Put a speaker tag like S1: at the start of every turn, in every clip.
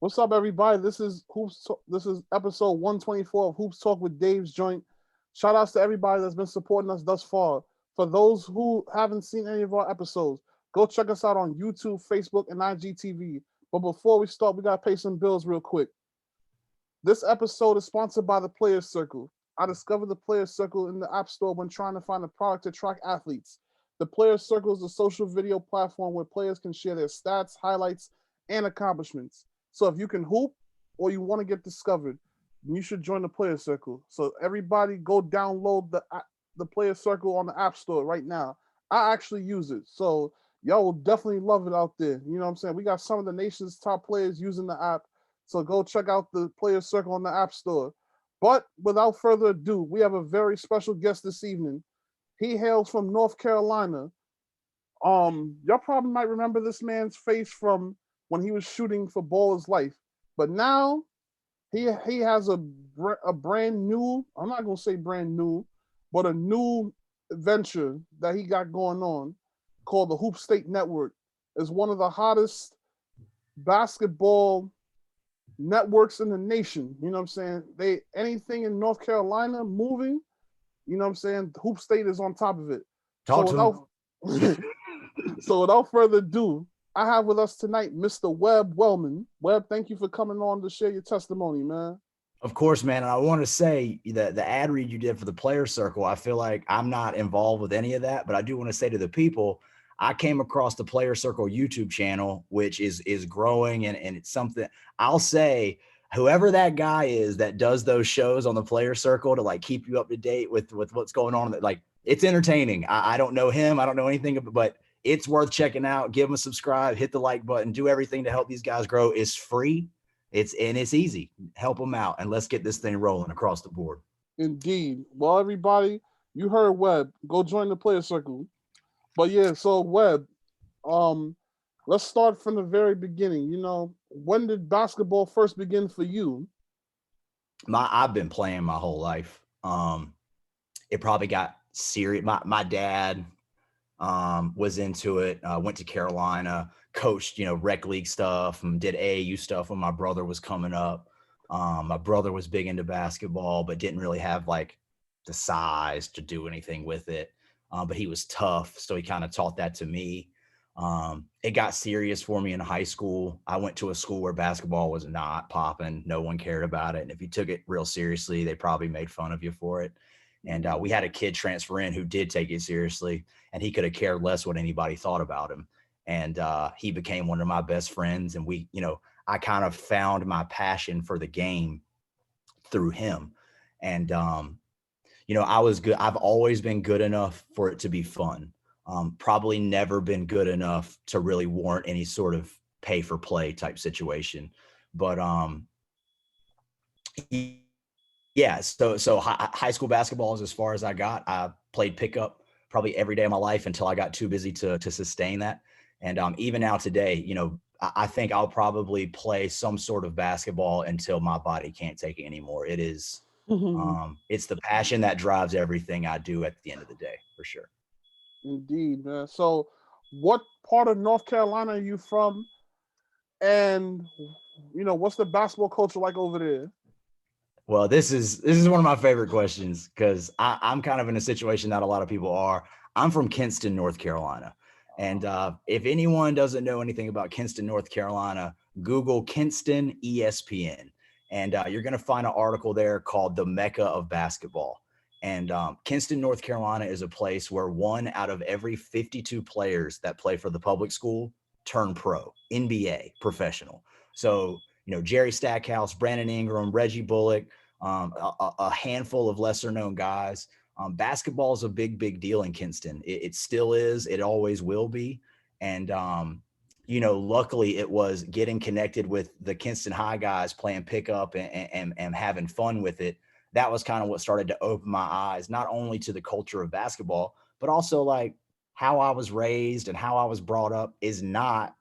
S1: What's up, everybody? This is This is episode 124 of Hoops Talk with Dave's Joint. Shout outs to everybody that's been supporting us thus far. For those who haven't seen any of our episodes, go check us out on YouTube, Facebook, and IGTV. But before we start, we gotta pay some bills real quick. This episode is sponsored by the Players Circle. I discovered the Players Circle in the App Store when trying to find a product to track athletes. The Players Circle is a social video platform where players can share their stats, highlights, and accomplishments. So if you can hoop or you want to get discovered, you should join the Player Circle. So everybody go download the Player Circle on the App Store right now. I actually use it. So y'all will definitely love it out there. You know what I'm saying? We got some of the nation's top players using the app. So go check out the Player Circle on the App Store. But without further ado, we have a very special guest this evening. He hails from North Carolina. Y'all probably might remember this man's face from when he was shooting for BallisLife, but now he has a brand new, I'm not gonna say brand new, but a new venture that he got going on called the Hoop State Network. Is one of the hottest basketball networks in the nation. You know what I'm saying? Anything in North Carolina moving, you know what I'm saying? Hoop State is on top of it. So without further ado, I have with us tonight Mr. Webb Wellman. Webb, thank you for coming on to share your testimony, man.
S2: Of course, man. And I want to say that the ad read you did for the Player Circle, I feel like I'm not involved with any of that, but I do want to say to the people, I came across the Player Circle YouTube channel, which is growing, and it's something I'll say, whoever that guy is that does those shows on the Player Circle to like keep you up to date with what's going on, like it's entertaining. I don't know him. I don't know anything, but it's worth checking out. Give them a subscribe, hit the like button, do everything to help these guys grow. It's free. It's easy. Help them out, and let's get this thing rolling across the board.
S1: Indeed. Well, everybody, you heard Webb. Go join the Player Circle. But yeah, so Webb, let's start from the very beginning. You know, when did basketball first begin for you?
S2: I've been playing my whole life. It probably got serious. My dad was into it, went to Carolina, coached, rec league stuff, and did AAU stuff when my brother was coming up. My brother was big into basketball, but didn't really have like the size to do anything with it. But he was tough, so he kind of taught that to me. It got serious for me in high school. I went to a school where basketball was not popping. No one cared about it. And if you took it real seriously, they probably made fun of you for it. And we had a kid transfer in who did take it seriously, and he could have cared less what anybody thought about him. And he became one of my best friends. And I kind of found my passion for the game through him. And, I was good. I've always been good enough for it to be fun. Probably never been good enough to really warrant any sort of pay for play type situation. But yeah, so high school basketball is as far as I got. I played pickup probably every day of my life until I got too busy to sustain that. And even now today, I think I'll probably play some sort of basketball until my body can't take it anymore. It is, it's the passion that drives everything I do at the end of the day, for sure.
S1: Indeed, man. So what part of North Carolina are you from? And, what's the basketball culture like over there?
S2: Well, this is one of my favorite questions because I'm kind of in a situation that a lot of people are. I'm from Kinston, North Carolina. And if anyone doesn't know anything about Kinston, North Carolina, Google Kinston ESPN. And you're going to find an article there called The Mecca of Basketball. And Kinston, North Carolina is a place where 1 out of every 52 players that play for the public school turn pro, NBA, professional. So, Jerry Stackhouse, Brandon Ingram, Reggie Bullock, a handful of lesser known guys. Basketball is a big deal in Kinston. It still is. It always will be. And, luckily it was getting connected with the Kinston High guys playing pickup and having fun with it. That was kind of what started to open my eyes, not only to the culture of basketball, but also like how I was raised and how I was brought up is not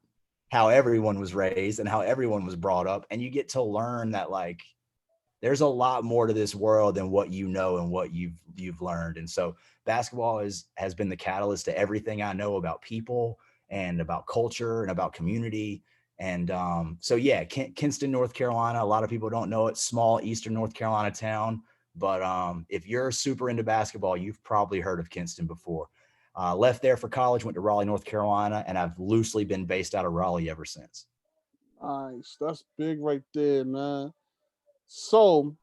S2: how everyone was raised and how everyone was brought up. And you get to learn that like, there's a lot more to this world than what you know and what you've learned. And so basketball has been the catalyst to everything I know about people and about culture and about community. And so yeah, Kinston, North Carolina. A lot of people don't know it. Small Eastern North Carolina town. But if you're super into basketball, you've probably heard of Kinston before. Left there for college, went to Raleigh, North Carolina, and I've loosely been based out of Raleigh ever since.
S1: Nice. That's big right there, man. So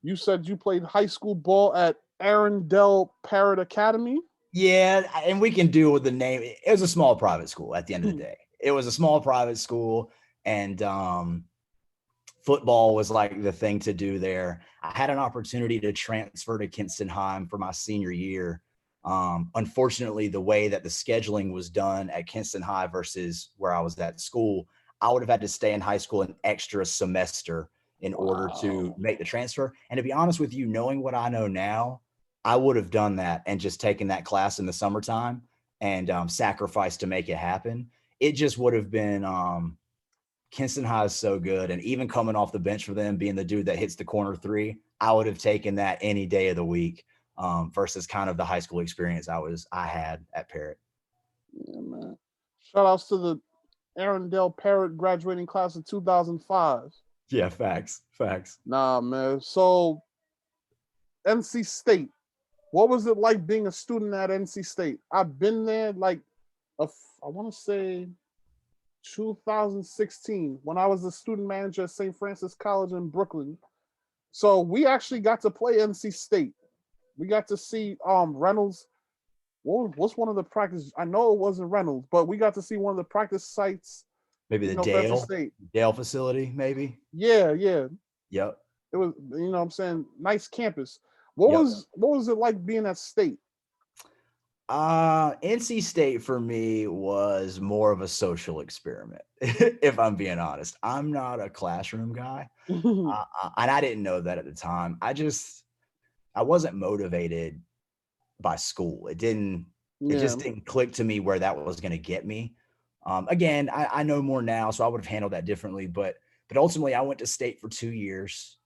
S1: you said you played high school ball at Arendell Parrot Academy?
S2: Yeah, and we can deal with the name. It was a small private school at the end of the day. It was a small private school, and football was like the thing to do there. I had an opportunity to transfer to Kinston for my senior year. Unfortunately, the way that the scheduling was done at Kinston High versus where I was at school, I would have had to stay in high school an extra semester in order to make the transfer. And to be honest with you, knowing what I know now, I would have done that and just taken that class in the summertime and sacrificed to make it happen. It just would have been Kinston High is so good. And even coming off the bench for them, being the dude that hits the corner three, I would have taken that any day of the week versus kind of the high school experience I had at Parrot.
S1: Yeah, man. Shout outs to the Arendell Parrot graduating class of 2005.
S2: Yeah, facts.
S1: Nah, man. So NC State. What was it like being a student at NC State? I've been there like I want to say 2016 when I was the student manager at St. Francis College in Brooklyn. So we actually got to play NC State. We got to see Reynolds. What's one of the practice? I know it wasn't Reynolds, but we got to see one of the practice sites.
S2: Maybe the Dale facility, maybe.
S1: Yeah.
S2: Yep.
S1: It was, you know what I'm saying, nice campus. What was it like being at State?
S2: NC State for me was more of a social experiment, if I'm being honest. I'm not a classroom guy. And I didn't know that at the time. I wasn't motivated by school. It just didn't click to me where that was going to get me. Again, I know more now, so I would have handled that differently. But ultimately, I went to State for 2 years.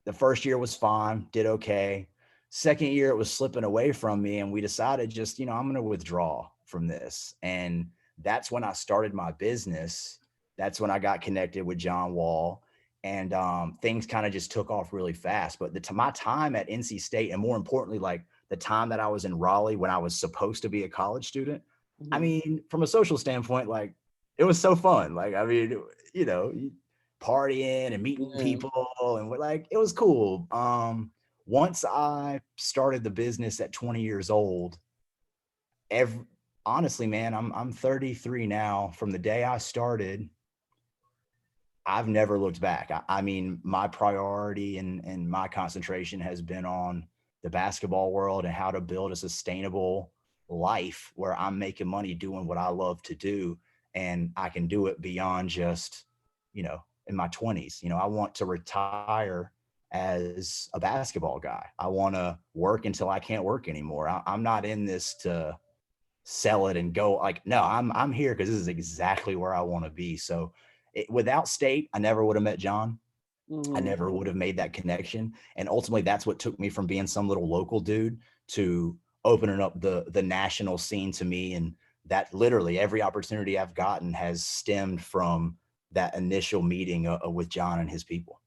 S2: The first year was fine, did okay. Second year, it was slipping away from me, and we decided I'm going to withdraw from this. And that's when I started my business. That's when I got connected with John Wall, and things kind of just took off really fast. But my time at NC State, and more importantly, like the time that I was in Raleigh when I was supposed to be a college student, I mean, from a social standpoint, like it was so fun. Like, I mean, partying and meeting people, and like it was cool. Once I started the business at 20 years old, honestly, man, I'm 33 now. From the day I started, I've never looked back. I mean, my priority and my concentration has been on the basketball world and how to build a sustainable life where I'm making money doing what I love to do. And I can do it beyond just, in my 20s. I want to retire as a basketball guy. I want to work until I can't work anymore. I'm not in this to sell it and go like, no, I'm here because this is exactly where I want to be. So without State, I never would have met John. I never would have made that connection. And ultimately, that's what took me from being some little local dude to opening up the national scene to me. And that literally every opportunity I've gotten has stemmed from that initial meeting with John and his people.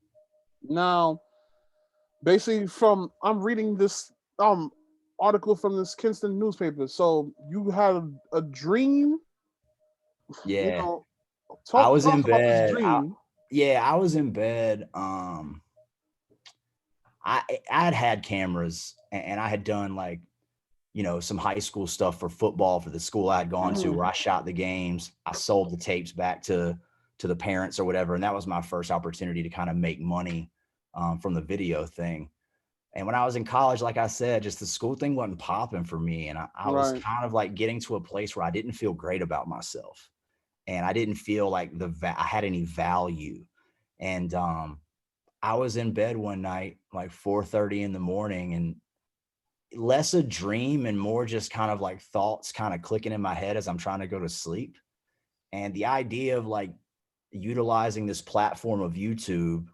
S1: Now, basically, I'm reading this article from this Kinston newspaper. So you had a dream.
S2: Yeah.
S1: Talk
S2: I was in
S1: about this
S2: bed.
S1: dream.
S2: I was in bed. I had cameras, and I had done like, some high school stuff for football for the school I had gone to, where I shot the games. I sold the tapes back to the parents or whatever. And that was my first opportunity to kind of make money from the video thing. And when I was in college, like I said, just the school thing wasn't popping for me. And I was kind of like getting to a place where I didn't feel great about myself. And I didn't feel like I had any value. And I was in bed one night, like 4:30 in the morning, and less a dream and more just kind of like thoughts kind of clicking in my head as I'm trying to go to sleep. And the idea of like utilizing this platform of YouTube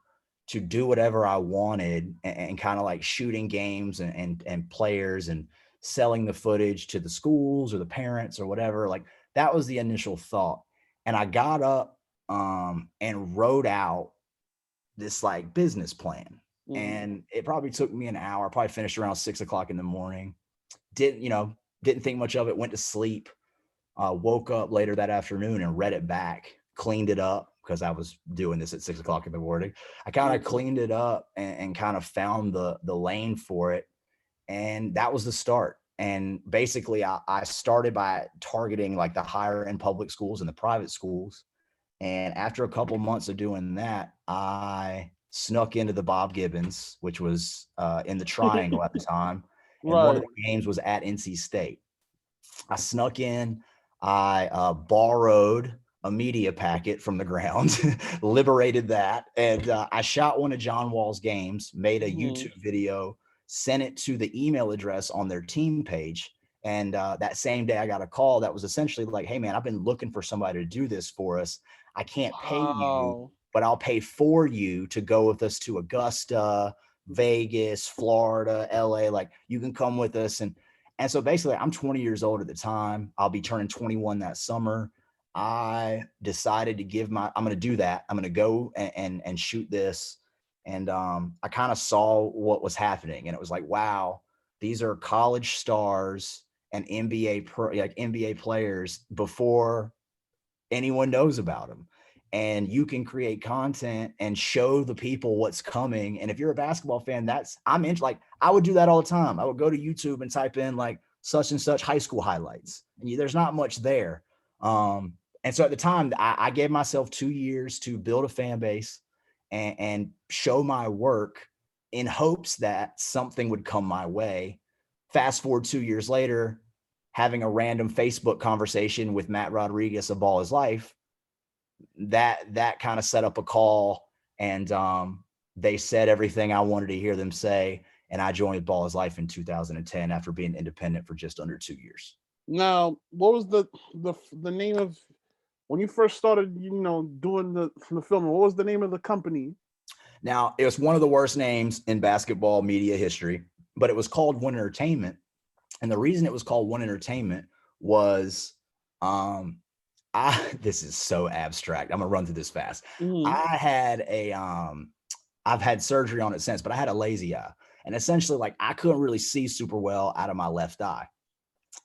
S2: to do whatever I wanted and kind of like shooting games and players and selling the footage to the schools or the parents or whatever, like that was the initial thought. And I got up and wrote out this like business plan.
S1: Mhm.
S2: And it probably took me an hour. I probably finished around 6 o'clock in the morning. Didn't think much of it, went to sleep, woke up later that afternoon and read it back, cleaned it up because I was doing this at 6 o'clock in the morning. I kind of cleaned it up and kind of found the lane for it. And that was the start. And basically I started by targeting like the higher end public schools and the private schools. And after a couple months of doing that, I snuck into the Bob Gibbons, which was in the Triangle at the time. And one of the games was at NC State. I snuck in. I borrowed a media packet from the ground, liberated that, and I shot one of John Wall's games, made a YouTube video, sent it to the email address on their team page. And that same day I got a call that was essentially like, hey, man, I've been looking for somebody to do this for us. I can't pay you, but I'll pay for you to go with us to Augusta, Vegas, Florida, LA. Like, you can come with us. And so basically I'm 20 years old at the time. I'll be turning 21 that summer. I decided to I'm going to do that. I'm going to go and shoot this. And I kind of saw what was happening. And it was like, wow, these are college stars and NBA players before anyone knows about them. And you can create content and show the people what's coming. And if you're a basketball fan, I would do that all the time. I would go to YouTube and type in like such and such high school highlights. And there's not much there. And so at the time, I gave myself 2 years to build a fan base and show my work in hopes that something would come my way. Fast forward 2 years later, having a random Facebook conversation with Matt Rodriguez of BallisLife, that kind of set up a call, and they said everything I wanted to hear them say. And I joined BallisLife in 2010 after being independent for just under 2 years.
S1: Now, what was the name of when you first started, doing the filming? What was the name of the company?
S2: Now, it was one of the worst names in basketball media history, but it was called One Entertainment. And the reason it was called One Entertainment was, this is so abstract. I'm gonna run through this fast. I've had surgery on it since, but I had a lazy eye. And essentially, like, I couldn't really see super well out of my left eye.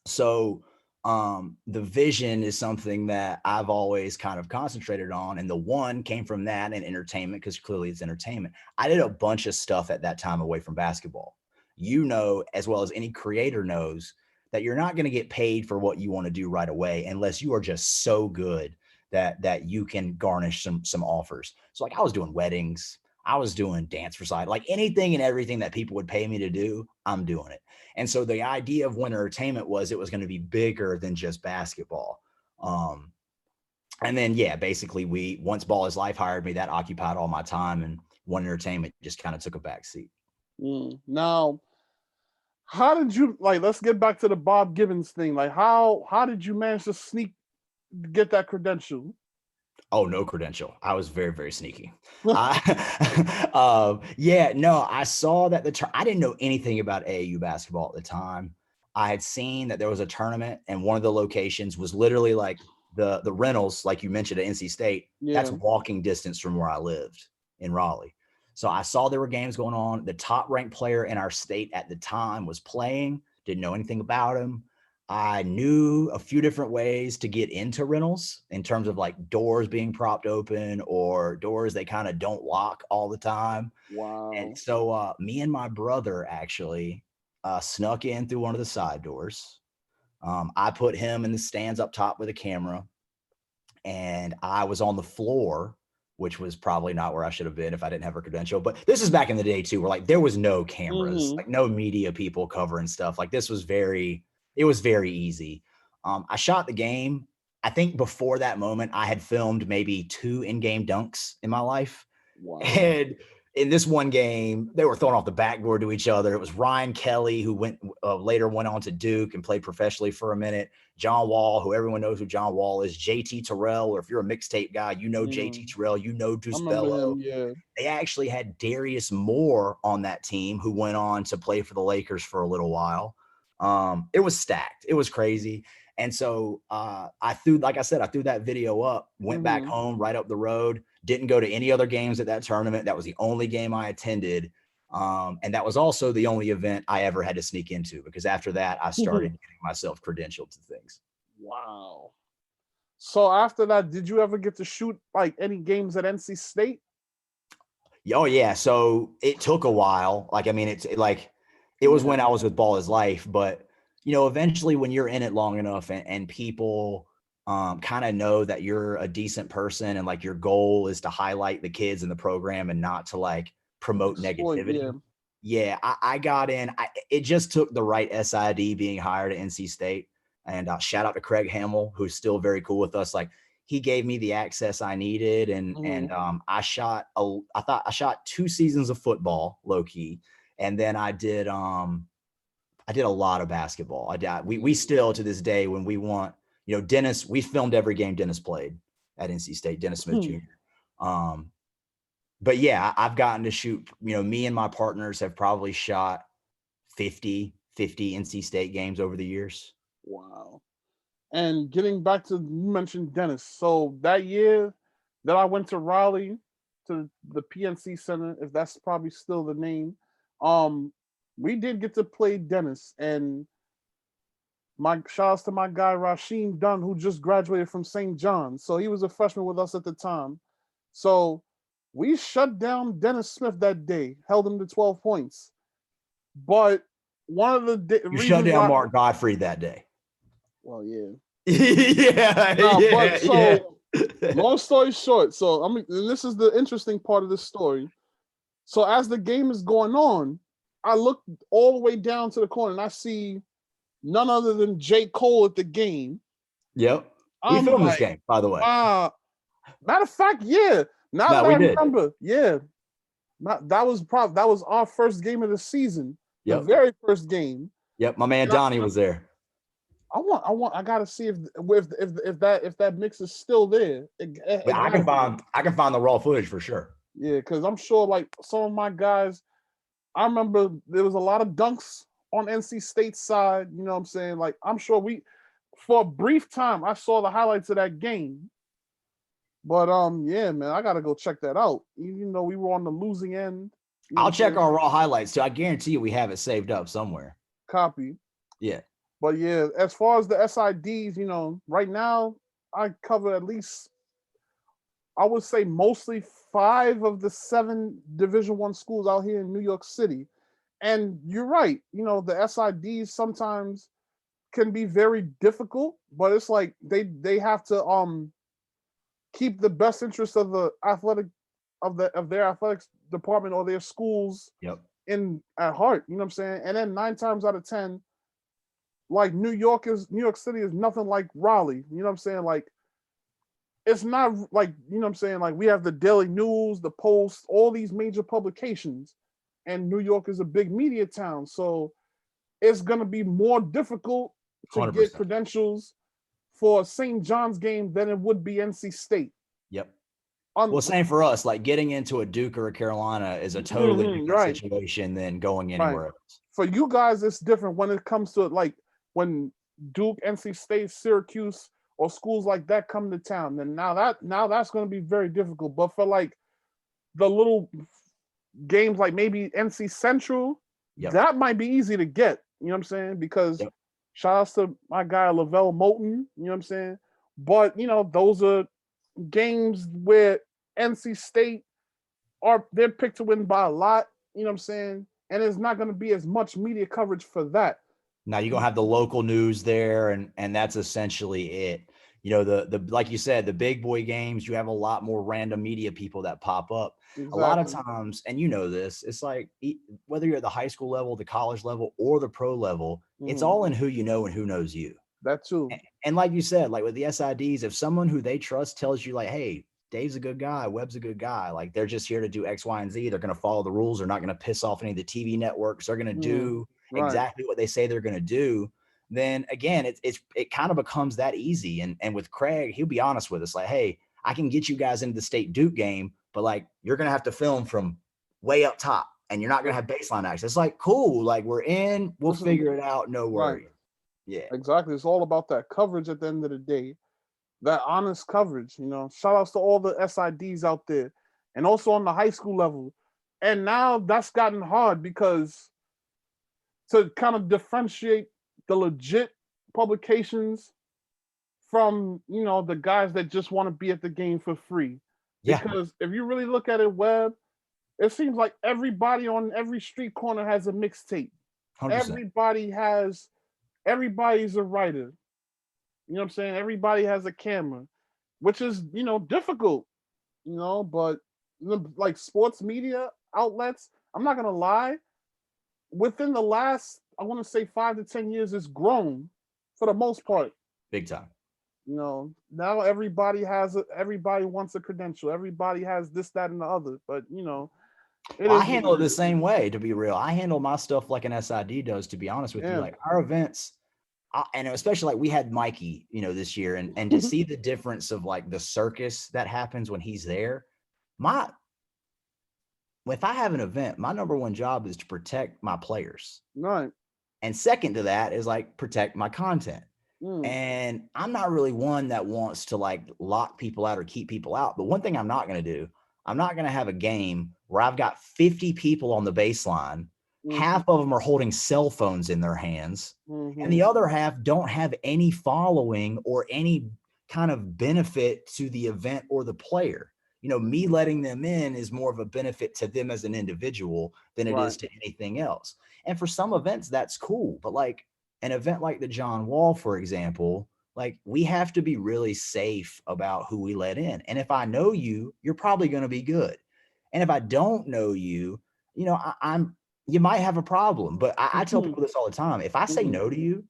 S2: So the vision is something that I've always kind of concentrated on. And the one came from that and entertainment, because clearly it's entertainment. I did a bunch of stuff at that time away from basketball. As well as any creator knows, that you're not going to get paid for what you want to do right away unless you are just so good that you can garnish some offers. So like, I was doing weddings, I was doing dance recital, like anything and everything that people would pay me to do, I'm doing it. And so the idea of One Entertainment was it was going to be bigger than just basketball. And then, basically once BallisLife hired me, that occupied all my time, and One Entertainment just kind of took a back seat.
S1: Now, how did you, let's get back to the Bob Gibbons thing. Like, how did you manage to get that credential?
S2: Oh, no credential. I was very, very sneaky. I saw that I didn't know anything about AAU basketball at the time. I had seen that there was a tournament, and one of the locations was literally like the Reynolds, like you mentioned, at NC State. That's walking distance from where I lived in Raleigh. So I saw there were games going on. The top ranked player in our state at the time was playing, didn't know anything about him. I knew a few different ways to get into Reynolds in terms of like doors being propped open or doors they kind of don't lock all the time.
S1: Wow.
S2: And so me and my brother actually snuck in through one of the side doors. I put him in the stands up top with a camera, and I was on the floor, which was probably not where I should have been if I didn't have a credential. But this is back in the day too, where like there was no cameras, like no media people covering stuff. Like it was very easy. I shot the game. I think before that moment, I had filmed maybe 2 in-game dunks in my life. Wow. And in this one game, they were throwing off the backboard to each other. It was Ryan Kelly, who later went on to Duke and played professionally for a minute. John Wall, who everyone knows who John Wall is. JT Terrell, or if you're a mixtape guy, JT Terrell, Deuce Bello. They actually had Darius Moore on that team, who went on to play for the Lakers for a little while. It was stacked. It was crazy. And so I threw that video up, went back home right up the road, didn't go to any other games at that tournament. That was the only game I attended. And that was also the only event I ever had to sneak into, because after that, I started getting myself credentialed to things.
S1: Wow. So after that, did you ever get to shoot like any games at NC State?
S2: Oh yeah. So it took a while. Like, I mean, it was when I was with BallisLife, but eventually when you're in it long enough and people kind of know that you're a decent person and like your goal is to highlight the kids in the program and not to like promote negativity. Yeah, I got in. It just took the right SID being hired at NC State. And shout out to Craig Hamill, who's still very cool with us. Like, he gave me the access I needed, and I shot 2 seasons of football, low key, and then I did a lot of basketball. We still to this day, when we want, Dennis, we filmed every game Dennis played at NC State, Dennis Smith Jr. But yeah, I've gotten to shoot, me and my partners have probably shot 50 NC State games over the years.
S1: Wow. And getting back to, you mentioned Dennis. So that year that I went to Raleigh to the PNC Center, if that's probably still the name, we did get to play Dennis. And my shout outs to my guy Rasheem Dunn, who just graduated from St. John's. So he was a freshman with us at the time. So we shut down Dennis Smith that day, held him to 12 points. But one of the
S2: you shut down Mark Godfrey that day.
S1: Well, yeah.
S2: Yeah.
S1: Long story short, so and this is the interesting part of this story. So as the game is going on, I look all the way down to the corner and I see none other than J. Cole at the game.
S2: Yep. We filmed this game, by the way.
S1: Matter of fact, yeah. Now that I remember, yeah. That was our first game of the season. The very first game.
S2: Yep, my man Donnie was there.
S1: I gotta see if that mix is still there.
S2: I can find the raw footage for sure.
S1: Yeah, because I'm sure like some of my guys, I remember there was a lot of dunks on NC State's side. You know what I'm saying? Like, I'm sure for a brief time, I saw the highlights of that game. But yeah, man, I gotta go check that out. Even though we were on the losing end.
S2: I'll check our raw highlights too. I guarantee you we have it saved up somewhere.
S1: Copy.
S2: Yeah.
S1: But yeah, as far as the SIDs, right now I cover at least, I would say mostly 5 of the 7 Division I schools out here in New York City. And you're right, the SIDs sometimes can be very difficult, but it's like they have to keep the best interest of the of their athletics department or their schools at heart. You know what I'm saying? And then 9 times out of 10, like New York City is nothing like Raleigh. You know what I'm saying? Like, it's not like, you know what I'm saying? Like, we have the Daily News, the Post, all these major publications, and New York is a big media town. So it's going to be more difficult to
S2: 100%.
S1: Get credentials for St. John's game than it would be NC State.
S2: Yep. Well, same for us. Like, getting into a Duke or a Carolina is a totally different situation than going anywhere else.
S1: For you guys, it's different when it comes to like when Duke, NC State, Syracuse, or schools like that come to town. Then now that's going to be very difficult. But for like the little games like maybe NC Central, that might be easy to get. You know what I'm saying? Because shout outs to my guy Lavelle Moulton. You know what I'm saying? But those are games where NC State they're picked to win by a lot. You know what I'm saying? And it's not going to be as much media coverage for that.
S2: Now you're gonna have the local news there, and that's essentially it. The like you said, the big boy games, you have a lot more random media people that pop up. Exactly. A lot of times, and this, it's like whether you're at the high school level, the college level, or the pro level, it's all in who you know and who knows you.
S1: That too.
S2: And like you said, like with the SIDs, if someone who they trust tells you like, hey, Dave's a good guy, Webb's a good guy, like they're just here to do X, Y, and Z, they're going to follow the rules. They're not going to piss off any of the TV networks. They're going to do exactly what they say they're going to do. Then again, it kind of becomes that easy. And with Craig, he'll be honest with us, like, hey, I can get you guys into the State Duke game, but like you're going to have to film from way up top and you're not going to have baseline access. It's like, cool, like we're in, we'll figure it out, no worries. Yeah.
S1: Exactly. It's all about that coverage at the end of the day. That honest coverage, Shout outs to all the SIDs out there. And also on the high school level. And now that's gotten hard because to kind of differentiate the legit publications from, the guys that just want to be at the game for free.
S2: Yeah.
S1: Because if you really look at it, Webb, it seems like everybody on every street corner has a mixtape.
S2: 100%.
S1: Everybody's a writer. You know what I'm saying? Everybody has a camera, which is, difficult, but like sports media outlets, I'm not gonna lie, within the last, I want to say 5 to 10 years, it's grown for the most part.
S2: Big time.
S1: Now everybody wants a credential. Everybody has this, that, and the other. But
S2: I handle it the same way, to be real. I handle my stuff like an SID does, to be honest with you. Like our events, and especially like we had Mikey, this year, and to see the difference of like the circus that happens when he's there. If I have an event, my number one job is to protect my players.
S1: Right.
S2: And second to that is like protect my content. And I'm not really one that wants to like lock people out or keep people out. But one thing I'm not going to do, I'm not going to have a game where I've got 50 people on the baseline. Half of them are holding cell phones in their hands. And the other half don't have any following or any kind of benefit to the event or the player. Me letting them in is more of a benefit to them as an individual than it is to anything else. And for some events, that's cool. But like an event like the John Wall, for example, like we have to be really safe about who we let in. And if I know you, you're probably going to be good. And if I don't know you, you might have a problem. But I tell people this all the time. If I say no to you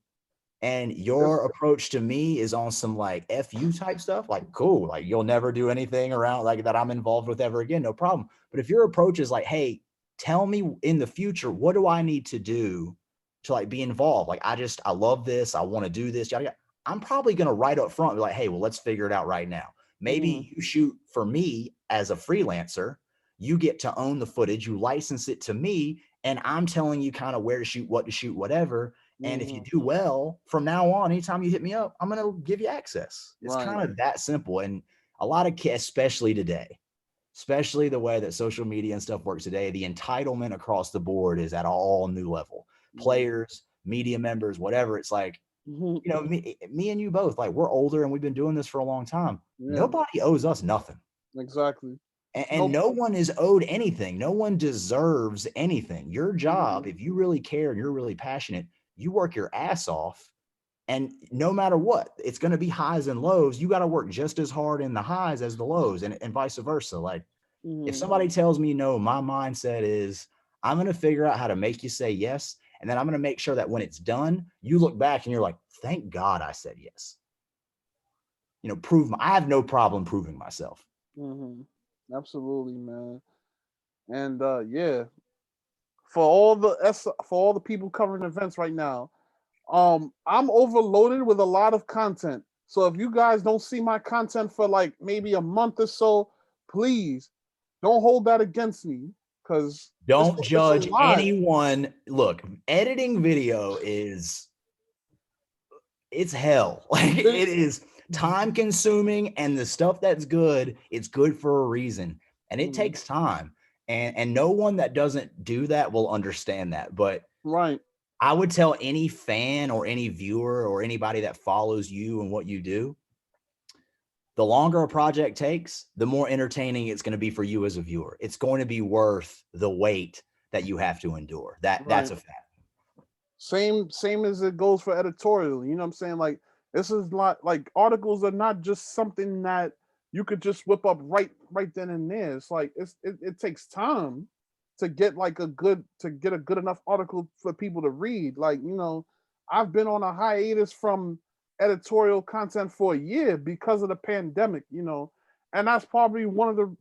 S2: and your approach to me is on some like F you type stuff, like cool, like you'll never do anything around like that I'm involved with ever again, no problem. But if your approach is like, hey, tell me in the future, what do I need to do to like be involved? Like, I love this. I want to do this. Yada, yada. I'm probably going to right up front be like, hey, well, let's figure it out right now. Maybe you shoot for me as a freelancer. You get to own the footage. You license it to me. And I'm telling you kind of where to shoot, what to shoot, whatever. And if you do well, from now on, anytime you hit me up, I'm going to give you access. It's kind of that simple. And a lot of kids, especially today, especially the way that social media and stuff works today, the entitlement across the board is at all new level. Players, media members, whatever. It's like, me and you both, like we're older and we've been doing this for a long time. Nobody owes us nothing.
S1: Exactly.
S2: And no one is owed anything. No one deserves anything. Your job, if you really care and you're really passionate, you work your ass off. And no matter what, it's going to be highs and lows. You got to work just as hard in the highs as the lows, and vice versa. Like if somebody tells me no, my mindset is I'm going to figure out how to make you say yes. And then I'm going to make sure that when it's done, you look back and you're like, thank God I said yes. I have no problem proving myself.
S1: Absolutely, man. And for all the people covering events right now, I'm overloaded with a lot of content. So if you guys don't see my content for like maybe a month or so, please don't hold that against me. Because
S2: don't judge anyone. Look, editing video it's hell. Like it is time consuming, and the stuff that's good, it's good for a reason. And it takes time. And no one that doesn't do that will understand that. But I would tell any fan or any viewer or anybody that follows you and what you do, the longer a project takes, the more entertaining it's going to be for you as a viewer. It's going to be worth the wait that you have to endure. That's a fact.
S1: Same as it goes for editorial. You know what I'm saying? Like this is not like articles are not just something that you could just whip up right then and there. It's like it takes time to get a good enough article for people to read. Like, I've been on a hiatus from editorial content for a year because of the pandemic, and that's probably the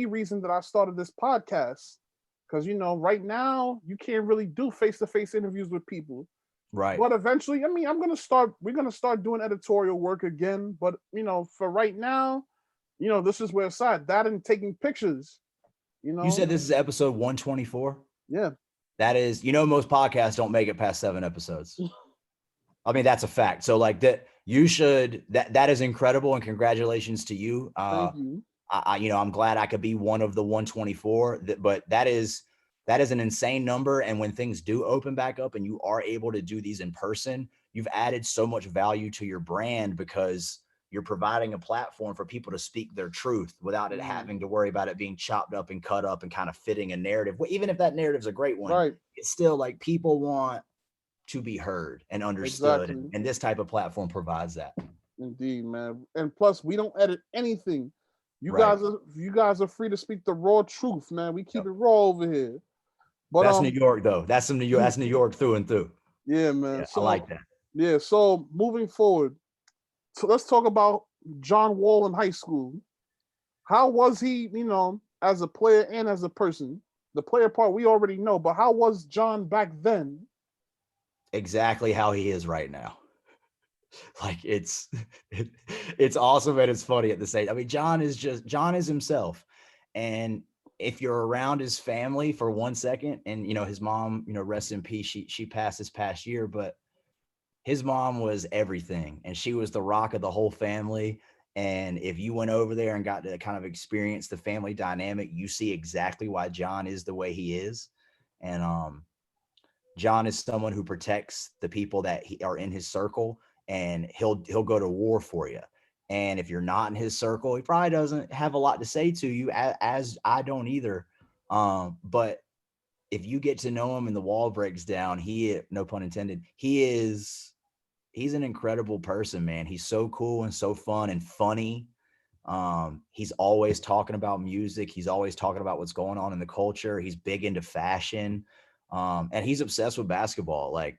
S1: reason that I started this podcast. Because right now you can't really do face-to-face interviews with people.
S2: Right.
S1: But eventually, we're gonna start doing editorial work again. But for right now, this is where it's at. That and taking pictures.
S2: You said this is episode 124?
S1: Yeah.
S2: That is, most podcasts don't make it past 7 episodes. I mean, that's a fact. So like that, that is incredible, and congratulations to you.
S1: Thank you.
S2: I'm glad I could be one of the 124, but that is an insane number. And when things do open back up and you are able to do these in person, you've added so much value to your brand because you're providing a platform for people to speak their truth without it having to worry about it being chopped up and cut up and kind of fitting a narrative. Well, even if that narrative's a great one,
S1: Right.
S2: it's still like people want to be heard and understood.
S1: Exactly.
S2: And this type of platform provides that.
S1: Indeed, man. And plus, we don't edit anything. You
S2: Right.
S1: guys are free to speak the raw truth, man. We keep it raw over here. But
S2: That's New York, though. That's New York. That's New York through and through.
S1: Yeah, man.
S2: Yeah,
S1: So
S2: I like that.
S1: Yeah. So moving forward, so let's talk about John Wall in high school. How was he, as a player and as a person? The player part we already know, but how was John back then?
S2: Exactly how he is right now. Like it's awesome and it's funny at the same. I mean, John is himself. And if you're around his family for 1 second, and his mom, rest in peace, she passed this past year, but his mom was everything, and she was the rock of the whole family. And if you went over there and got to kind of experience the family dynamic, you see exactly why John is the way he is. And John is someone who protects the people that are in his circle, and he'll go to war for you. And if you're not in his circle, he probably doesn't have a lot to say to you, as I don't either. But if you get to know him and the wall breaks down, no pun intended, he's an incredible person, man. He's so cool and so fun and funny. He's always talking about music. He's always talking about what's going on in the culture. He's big into fashion. And he's obsessed with basketball. Like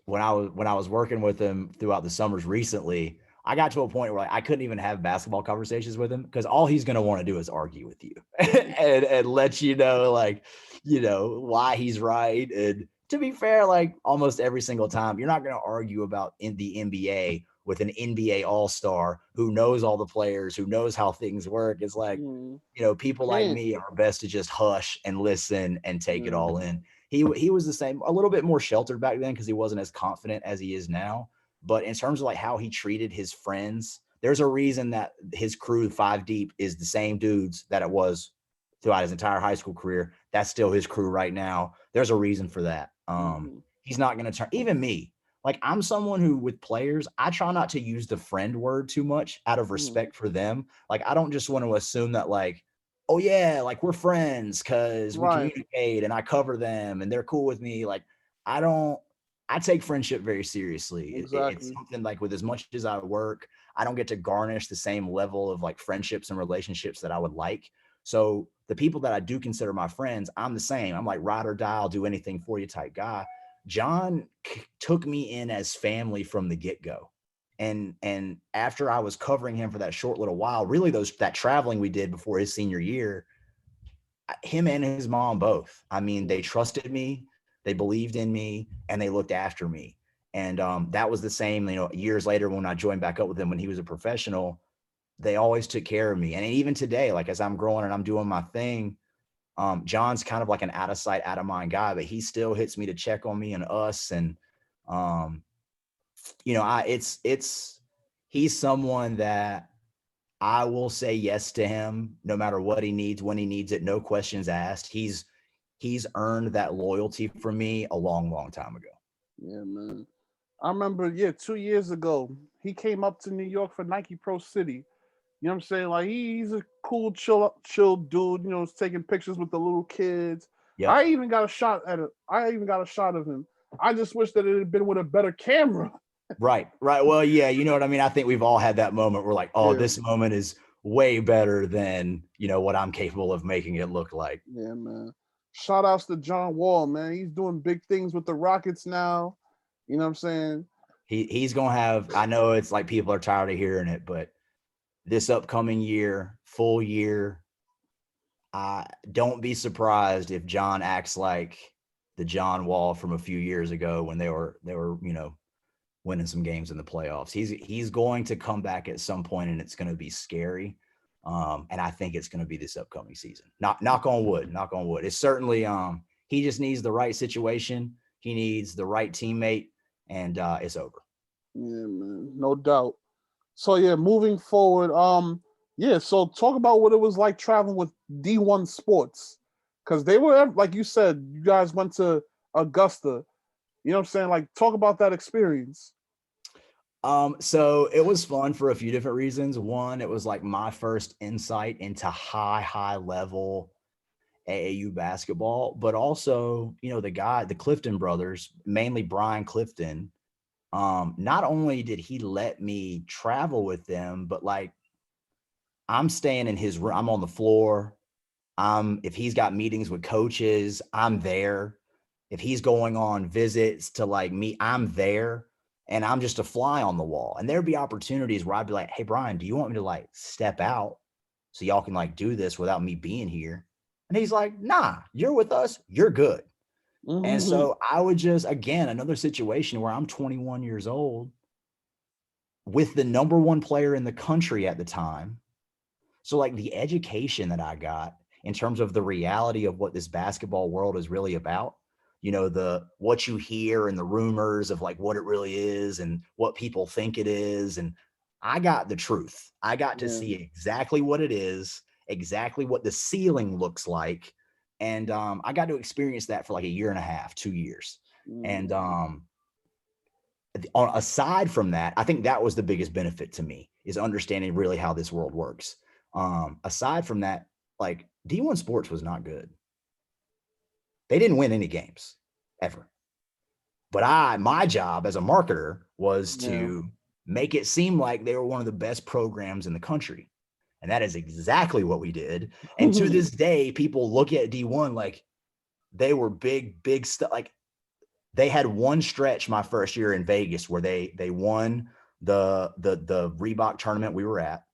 S2: when I was working with him throughout the summers recently, I got to a point where I couldn't even have basketball conversations with him because all he's going to want to do is argue with you and let you know, why he's right. And to be fair, like almost every single time, you're not going to argue about in the NBA with an NBA all-star who knows all the players, who knows how things work. It's like, people like me are best to just hush and listen and take it all in. He was the same, a little bit more sheltered back then because he wasn't as confident as he is now. But in terms of like how he treated his friends, there's a reason that his crew 5 deep is the same dudes that it was throughout his entire high school career. That's still his crew right now. There's a reason for that. He's not going to turn, even me. Like I'm someone who with players, I try not to use the friend word too much out of respect for them. Like I don't just want to assume that like, oh yeah, like we're friends because we communicate and I cover them and they're cool with me. Like I take friendship very seriously.
S1: Exactly.
S2: It's something like with as much as I work, I don't get to garnish the same level of like friendships and relationships that I would like. So the people that I do consider my friends, I'm the same. I'm like ride or die, I'll do anything for you type guy. John took me in as family from the get-go. And after I was covering him for that short little while, really that traveling we did before his senior year, him and his mom both. I mean, they trusted me, they believed in me, and they looked after me. And that was the same, years later when I joined back up with him when he was a professional, they always took care of me. And even today, like as I'm growing and I'm doing my thing, John's kind of like an out of sight, out of mind guy, but he still hits me to check on me and us. And, he's someone that I will say yes to him no matter what he needs, when he needs it, no questions asked. He's earned that loyalty from me a long, long time ago.
S1: Yeah, man. I remember, 2 years ago, he came up to New York for Nike Pro City. You know what I'm saying? Like he's a cool, chill dude. He's taking pictures with the little kids. Yep. I even got a shot of him. I just wish that it had been with a better camera.
S2: Right. Well, yeah, you know what I mean? I think we've all had that moment where like, this moment is way better than, what I'm capable of making it look like.
S1: Yeah, man. Shout outs to John Wall, man. He's doing big things with the Rockets now. You know what I'm saying?
S2: He's going to have, I know it's like people are tired of hearing it, but this upcoming year, full year, don't be surprised if John acts like the John Wall from a few years ago when they were, winning some games in the playoffs. He's going to come back at some point, and it's going to be scary. And I think it's going to be this upcoming season. Knock on wood. It's certainly, he just needs the right situation. He needs the right teammate. and it's over.
S1: Yeah, man, no doubt. So yeah, moving forward, yeah. So talk about what it was like traveling with D1 Sports, because they were, like you said, you guys went to Augusta. You know what I'm saying? Like, talk about that experience.
S2: So it was fun for a few different reasons. One, it was like my first insight into high level AAU basketball, but also, the Clifton brothers, mainly Brian Clifton. Not only did he let me travel with them, but like I'm staying in his room, I'm on the floor. If he's got meetings with coaches, I'm there. If he's going on visits to like me, I'm there, and I'm just a fly on the wall. And there'd be opportunities where I'd be like, "Hey, Brian, do you want me to like step out so y'all can like do this without me being here?" And he's like, "Nah, you're with us. You're good." And
S1: Mm-hmm.
S2: so I would just, again, another situation where I'm 21 years old with the number one player in the country at the time. So like the education that I got in terms of the reality of what this basketball world is really about, the what you hear and the rumors of like what it really is and what people think it is. And I got the truth. I got to
S1: Yeah.
S2: see exactly what it is, exactly what the ceiling looks like. And I got to experience that for like a year and a half, 2 years. And aside from that, I think that was the biggest benefit to me, is understanding really how this world works. Aside from that, like D1 Sports was not good. They didn't win any games ever. But my job as a marketer was to make it seem like they were one of the best programs in the country. And that is exactly what we did. And to this day, people look at D1 like they were big stuff. Like they had one stretch my first year in Vegas where they won the Reebok tournament we were at.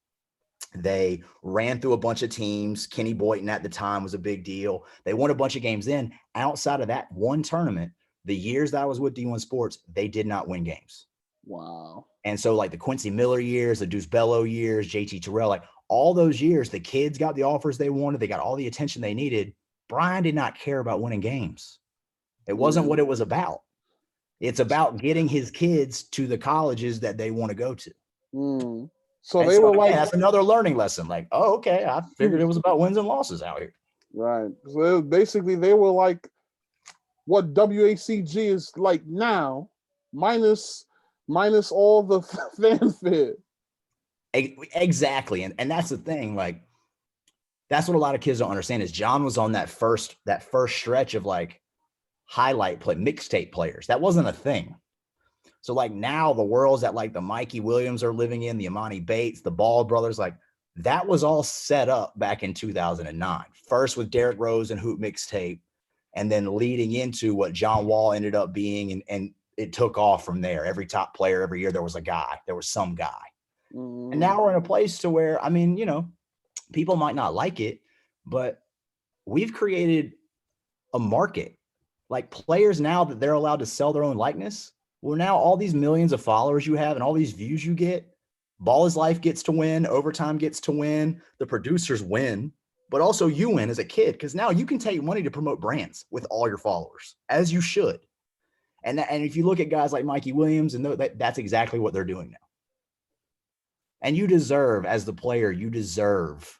S2: They ran through a bunch of teams. Kenny Boynton at the time was a big deal. They won a bunch of games. Then outside of that one tournament, the years that I was with D1 Sports, they did not win games.
S1: Wow.
S2: And so like the Quincy Miller years, the Deuce Bello years, JT Terrell, like all those years, the kids got the offers they wanted. They got all the attention they needed. Brian did not care about winning games. It wasn't what it was about. It's about getting his kids to the colleges that they want to go to.
S1: So
S2: And
S1: they
S2: so
S1: were
S2: again,
S1: like,
S2: that's another learning lesson. Like, oh, okay, I figured it was about wins and losses out here.
S1: right. So basically, they were like what WACG is like now, minus all the fanfare.
S2: Exactly. And that's the thing. Like, that's what a lot of kids don't understand is John was on that first stretch of like highlight play, mixtape players. That wasn't a thing. So like now the worlds that like the Mikey Williams are living in, the Imani Bates, the Ball brothers, like that was all set up back in 2009. First with Derrick Rose and Hoop Mixtape, and then leading into what John Wall ended up being. And it took off from there. Every top player every year, there was some guy. And now we're in a place to where, I mean, people might not like it, but we've created a market. Like players now that they're allowed to sell their own likeness. Well, now all these millions of followers you have and all these views you get, BallisLife gets to win, Overtime gets to win, the producers win, but also you win as a kid because now you can take money to promote brands with all your followers, as you should. And if you look at guys like Mikey Williams, and that's exactly what they're doing now. And you deserve, as the player, you deserve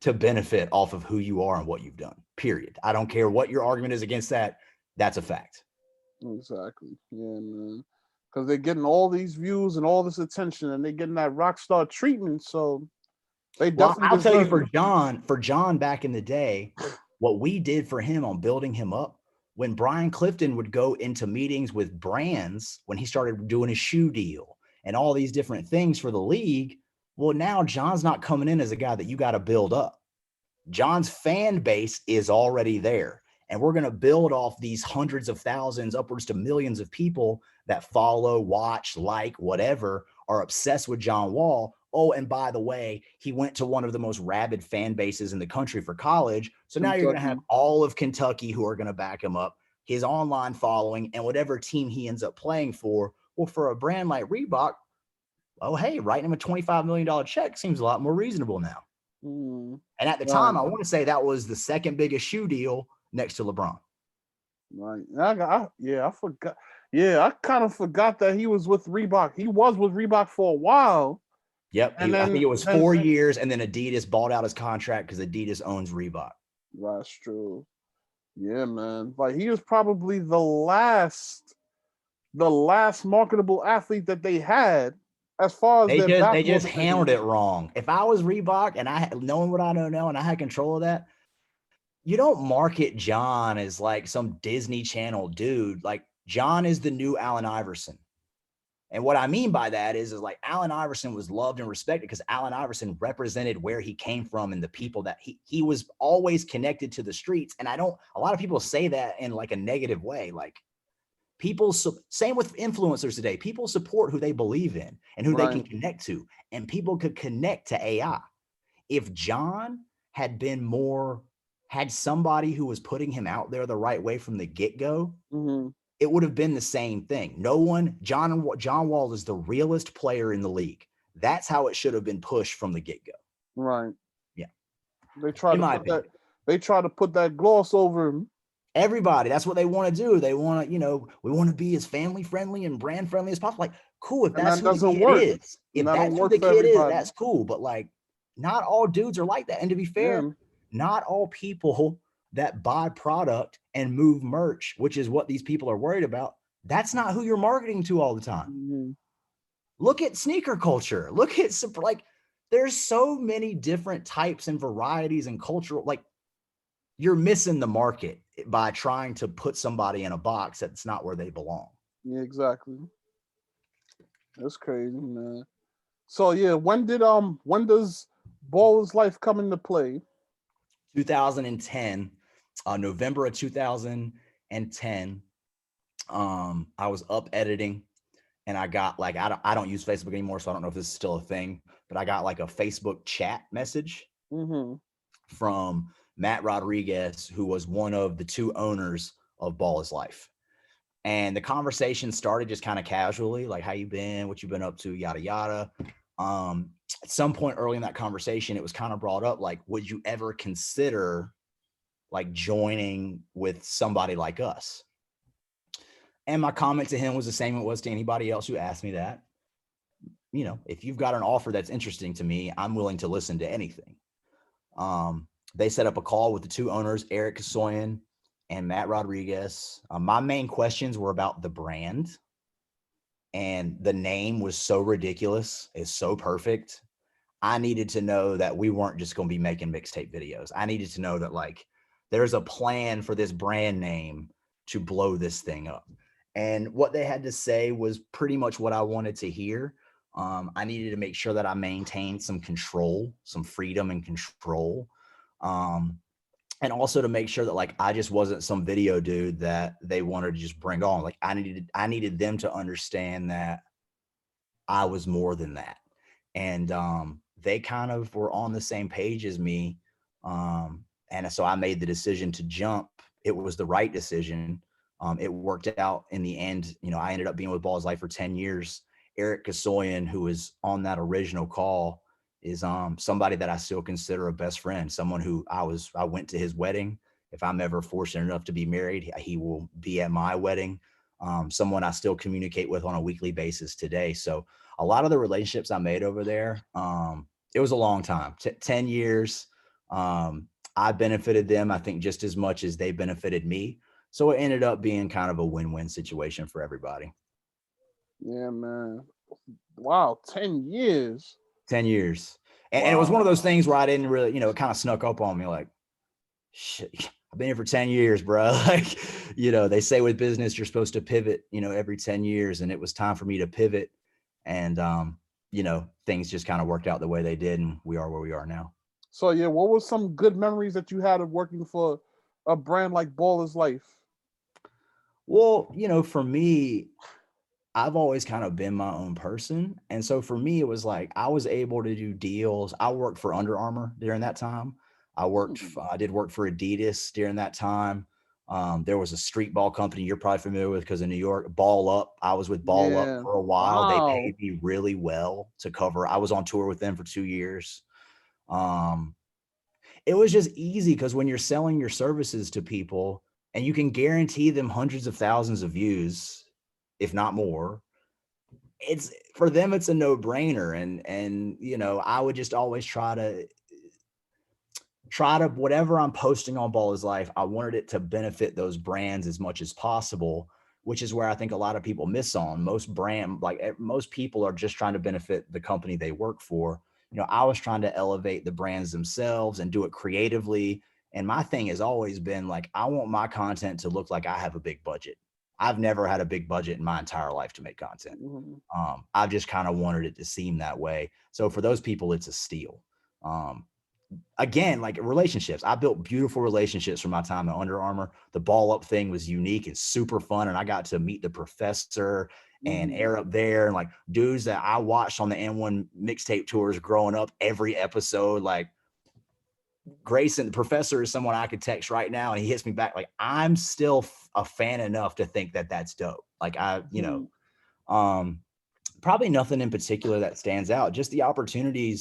S2: to benefit off of who you are and what you've done, period. I don't care what your argument is against that. That's a fact.
S1: Exactly. Yeah, man. Because they're getting all these views and all this attention, and they're getting that rock star treatment. So they definitely.
S2: I'll tell you, for John back in the day, what we did for him on building him up, when Brian Clifton would go into meetings with brands, when he started doing his shoe deal and all these different things for the league, well, now John's not coming in as a guy that you got to build up. John's fan base is already there. And we're going to build off these hundreds of thousands, upwards to millions of people that follow, watch, like, whatever, are obsessed with John Wall. Oh, and by the way, he went to one of the most rabid fan bases in the country for college. So now you're going to have all of Kentucky who are going to back him up, his online following, and whatever team he ends up playing for. Well, for a brand like Reebok, oh, hey, writing him a $25 million check seems a lot more reasonable now. And at the time, I want to say that was the second biggest shoe deal next to LeBron.
S1: Right. I forgot. Yeah, I kind of forgot that he was with Reebok. He was with Reebok for a while.
S2: Yep.
S1: And
S2: I think
S1: then,
S2: it was 4 years, and then Adidas bought out his contract because Adidas owns Reebok.
S1: That's true. Yeah, man. Like he was probably the last marketable athlete that they had as far as their
S2: They
S1: basketball
S2: just
S1: division.
S2: handled it wrong. If I was Reebok and I knowing what I know now and I had control of that, you don't market John as like some Disney Channel dude. Like John is the new Allen Iverson. And what I mean by that is like Allen Iverson was loved and respected because Allen Iverson represented where he came from and the people that he was always connected to the streets. And a lot of people say that in like a negative way. Like people, same with influencers today, people support who they believe in and who they can connect to. And people could connect to AI. If John had somebody who was putting him out there the right way from the get-go, it would have been the same thing. John Wall is the realest player in the league. That's how it should have been pushed from the get-go.
S1: Right.
S2: Yeah.
S1: They try to put that gloss over him.
S2: Everybody, that's what they want to do. They want to, we want to be as family friendly and brand friendly as possible. Like, cool, if that's who the kid is. If that's who the kid is, that's cool. But like, not all dudes are like that. And to be fair, not all people that buy product and move merch, which is what these people are worried about, that's not who you're marketing to all the time. Look at sneaker culture. Look at like, there's so many different types and varieties and cultural, like you're missing the market by trying to put somebody in a box that's not where they belong.
S1: Yeah, exactly. That's crazy, man. So yeah, when does BallisLife come into play?
S2: 2010, November of 2010. I was up editing and I got like, I don't use Facebook anymore, so I don't know if this is still a thing, but I got like a Facebook chat message from Matt Rodriguez, who was one of the two owners of BallisLife. And the conversation started just kind of casually, like, how you been, what you been up to, yada, yada. At some point early in that conversation, it was kind of brought up, like, would you ever consider like joining with somebody like us? And my comment to him was the same it was to anybody else who asked me that. If you've got an offer that's interesting to me, I'm willing to listen to anything. They set up a call with the two owners, Eric Kasoyan and Matt Rodriguez. My main questions were about the brand, and the name was so ridiculous. It's so perfect. I needed to know that we weren't just going to be making mixtape videos. I needed to know that like there's a plan for this brand name to blow this thing up. And what they had to say was pretty much what I wanted to hear. I needed to make sure that I maintained some control, some freedom and control. And also to make sure that like I just wasn't some video dude that they wanted to just bring on. Like I needed them to understand that I was more than that. And they kind of were on the same page as me. And so I made the decision to jump. It was the right decision. It worked out in the end. I ended up being with BallisLife for 10 years. Eric Kasoyan, who was on that original call, is somebody that I still consider a best friend, someone who I went to his wedding. If I'm ever fortunate enough to be married, he will be at my wedding. Someone I still communicate with on a weekly basis today. So a lot of the relationships I made over there, it was a long time, 10 years. I benefited them, I think, just as much as they benefited me. So it ended up being kind of a win-win situation for everybody.
S1: Yeah, man. Wow, 10 years.
S2: 10 years. And it was one of those things where I didn't really, it kind of snuck up on me like, shit, I've been here for 10 years, bro. Like, they say with business, you're supposed to pivot, every 10 years. And it was time for me to pivot. And, things just kind of worked out the way they did. And we are where we are now.
S1: So, yeah, what were some good memories that you had of working for a brand like BallisLife?
S2: Well, for me, I've always kind of been my own person. And so for me, it was like I was able to do deals. I worked for Under Armour during that time. I did work for Adidas during that time. There was a street ball company you're probably familiar with because of New York, Ball Up. I was with Ball Up for a while. Wow. They paid me really well to cover. I was on tour with them for 2 years. It was just easy because when you're selling your services to people and you can guarantee them hundreds of thousands of views, if not more. It's for them, it's a no-brainer. And you know, I would just always try to whatever I'm posting on BallisLife, I wanted it to benefit those brands as much as possible, which is where I think a lot of people miss on. Most people are just trying to benefit the company they work for. You know, I was trying to elevate the brands themselves and do it creatively. And my thing has always been like, I want my content to look like I have a big budget. I've never had a big budget in my entire life to make content. I've just kind of wanted it to seem that way. So for those people, it's a steal. Again, like relationships, I built beautiful relationships from my time at Under Armour. The ball up thing was unique and super fun. And I got to meet the professor and air up there, and like dudes that I watched on the N1 mixtape tours growing up, every episode. Like Grayson, the professor, is someone I could text right now and he hits me back. Like, I'm still a fan enough to think that that's dope. Like probably nothing in particular that stands out, just the opportunity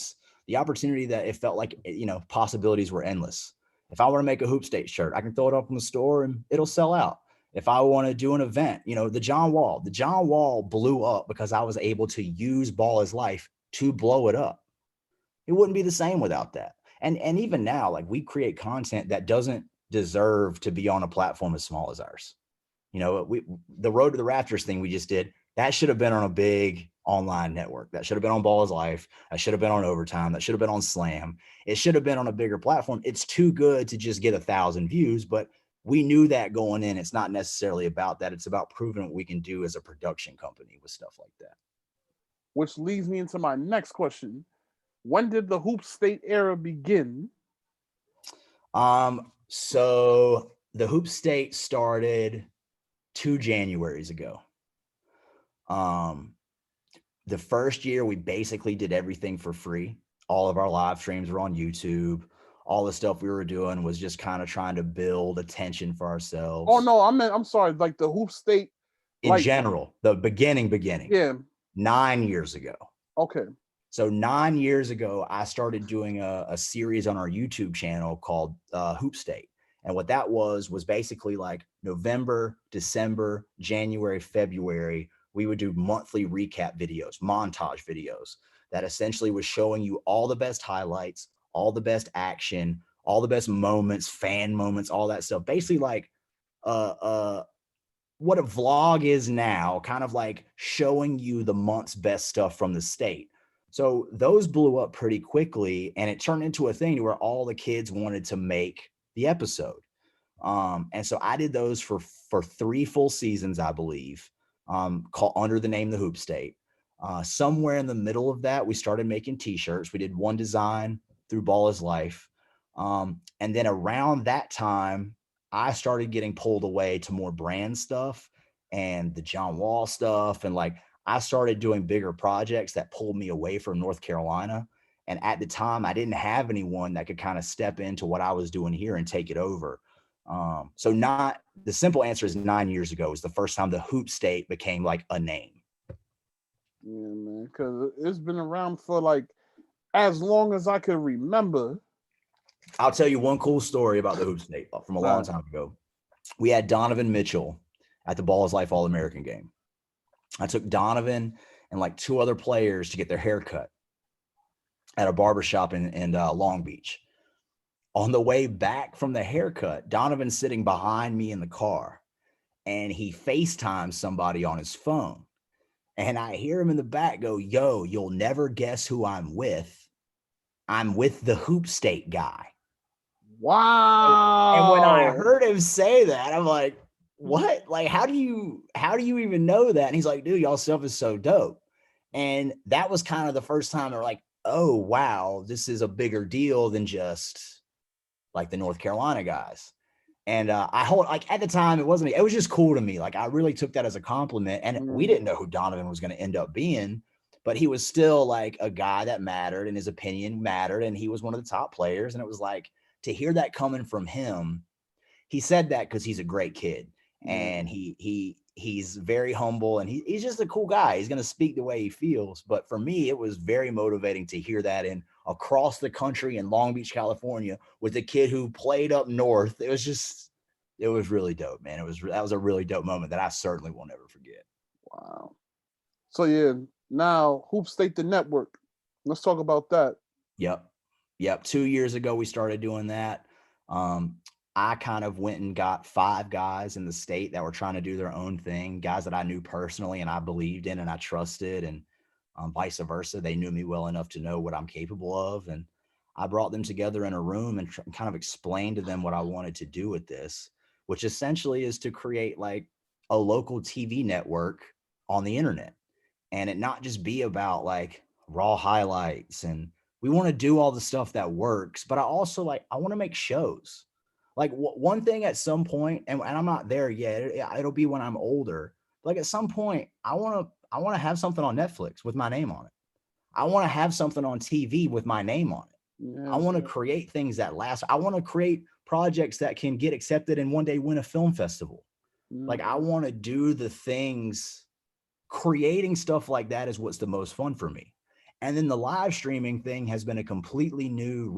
S2: that it felt like, you know, possibilities were endless. If I want to make a Hoop State shirt, I can throw it up in the store and it'll sell out. If I want to do an event, you know, the John Wall blew up because I was able to use BallisLife to blow it up. It wouldn't be the same without that. And even now, like, we create content that doesn't deserve to be on a platform as small as ours. You know, the Road to the Rafters thing we just did, that should have been on a big online network. That should have been on BallisLife. That should have been on Overtime. That should have been on Slam. It should have been on a bigger platform. It's too good to just get 1,000 views, but we knew that going in. It's not necessarily about that. It's about proving what we can do as a production company with stuff like that.
S1: Which leads me into my next question. When did the Hoop State era begin?
S2: So the Hoop State started 2 Januaries ago. The first year we basically did everything for free. All of our live streams were on YouTube. All the stuff we were doing was just kind of trying to build attention for ourselves.
S1: Oh no, I'm sorry, like the Hoop State
S2: in general, the beginning.
S1: Yeah.
S2: 9 years ago.
S1: Okay.
S2: So 9 years ago, I started doing a series on our YouTube channel called Hoop State. And what that was basically like November, December, January, February, we would do monthly recap videos, montage videos that essentially was showing you all the best highlights, all the best action, all the best moments, fan moments, all that stuff. Basically like what a vlog is now, kind of like showing you the month's best stuff from the state. So those blew up pretty quickly, and it turned into a thing where all the kids wanted to make the episode. And so I did those for 3 full seasons, I believe, called under the name The Hoop State. Somewhere in the middle of that, we started making t-shirts. We did one design through BallisLife. And then around that time, I started getting pulled away to more brand stuff and the John Wall stuff. And like, I started doing bigger projects that pulled me away from North Carolina. And at the time, I didn't have anyone that could kind of step into what I was doing here and take it over. So the simple answer is 9 years ago was the first time the Hoop State became like a name.
S1: Yeah, man, because it's been around for like as long as I can remember.
S2: I'll tell you one cool story about the Hoop State from a long time ago. We had Donovan Mitchell at the BallisLife All-American game. I took Donovan and like 2 other players to get their hair cut at a barbershop in Long Beach. On the way back from the haircut, Donovan's sitting behind me in the car, and he FaceTimes somebody on his phone. And I hear him in the back go, "Yo, you'll never guess who I'm with. I'm with the Hoop State guy."
S1: Wow.
S2: And when I heard him say that, I'm like, what? Like, how do you even know that? And he's like, "Dude, y'all stuff is so dope." And that was kind of the first time they're like, oh, wow, this is a bigger deal than just like the North Carolina guys. And at the time, it was just cool to me. Like, I really took that as a compliment. And we didn't know who Donovan was going to end up being, but he was still like a guy that mattered and his opinion mattered. And he was one of the top players. And it was like, to hear that coming from him, he said that because he's a great kid and he's very humble and he's just a cool guy. He's going to speak the way he feels. But for me, it was very motivating to hear that in across the country in Long Beach, California, with a kid who played up north. It was really dope, man. That was a really dope moment that I certainly will never forget.
S1: Wow. So yeah, now Hoop State the network. Let's talk about that.
S2: Yep. 2 years ago, we started doing that. I kind of went and got 5 guys in the state that were trying to do their own thing, guys that I knew personally and I believed in and I trusted, and vice versa. They knew me well enough to know what I'm capable of. And I brought them together in a room and kind of explained to them what I wanted to do with this, which essentially is to create like a local TV network on the internet, and it not just be about like raw highlights. And we want to do all the stuff that works, but I also I want to make shows. Like one thing at some point, and I'm not there yet, it'll be when I'm older. Like at some point, I want to have something on Netflix with my name on it. I want to have something on TV with my name on it.
S1: Yes.
S2: I want to create things that last. I want to create projects that can get accepted and one day win a film festival. Like I want to do the things. Creating stuff like that is what's the most fun for me. And then the live streaming thing has been a completely new,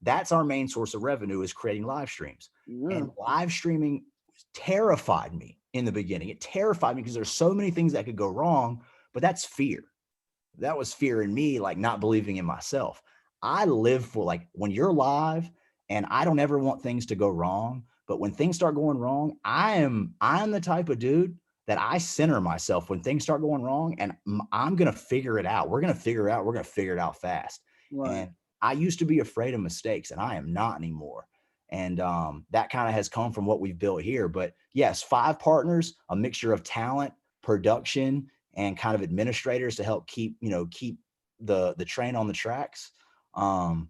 S2: that's our main source of revenue, is creating live streams. And live streaming terrified me in the beginning. It terrified me because there's so many things that could go wrong, but that's fear. That was fear in me, like not believing in myself. I live for like when you're live, and I don't ever want things to go wrong. But when things start going wrong, I'm the type of dude that I center myself when things start going wrong, and I'm going to figure it out. We're going to figure it out fast. Right. And I used to be afraid of mistakes, and I am not anymore. And that kind of has come from what we've built here. But yes, 5 partners, a mixture of talent, production, and kind of administrators to help keep the train on the tracks. And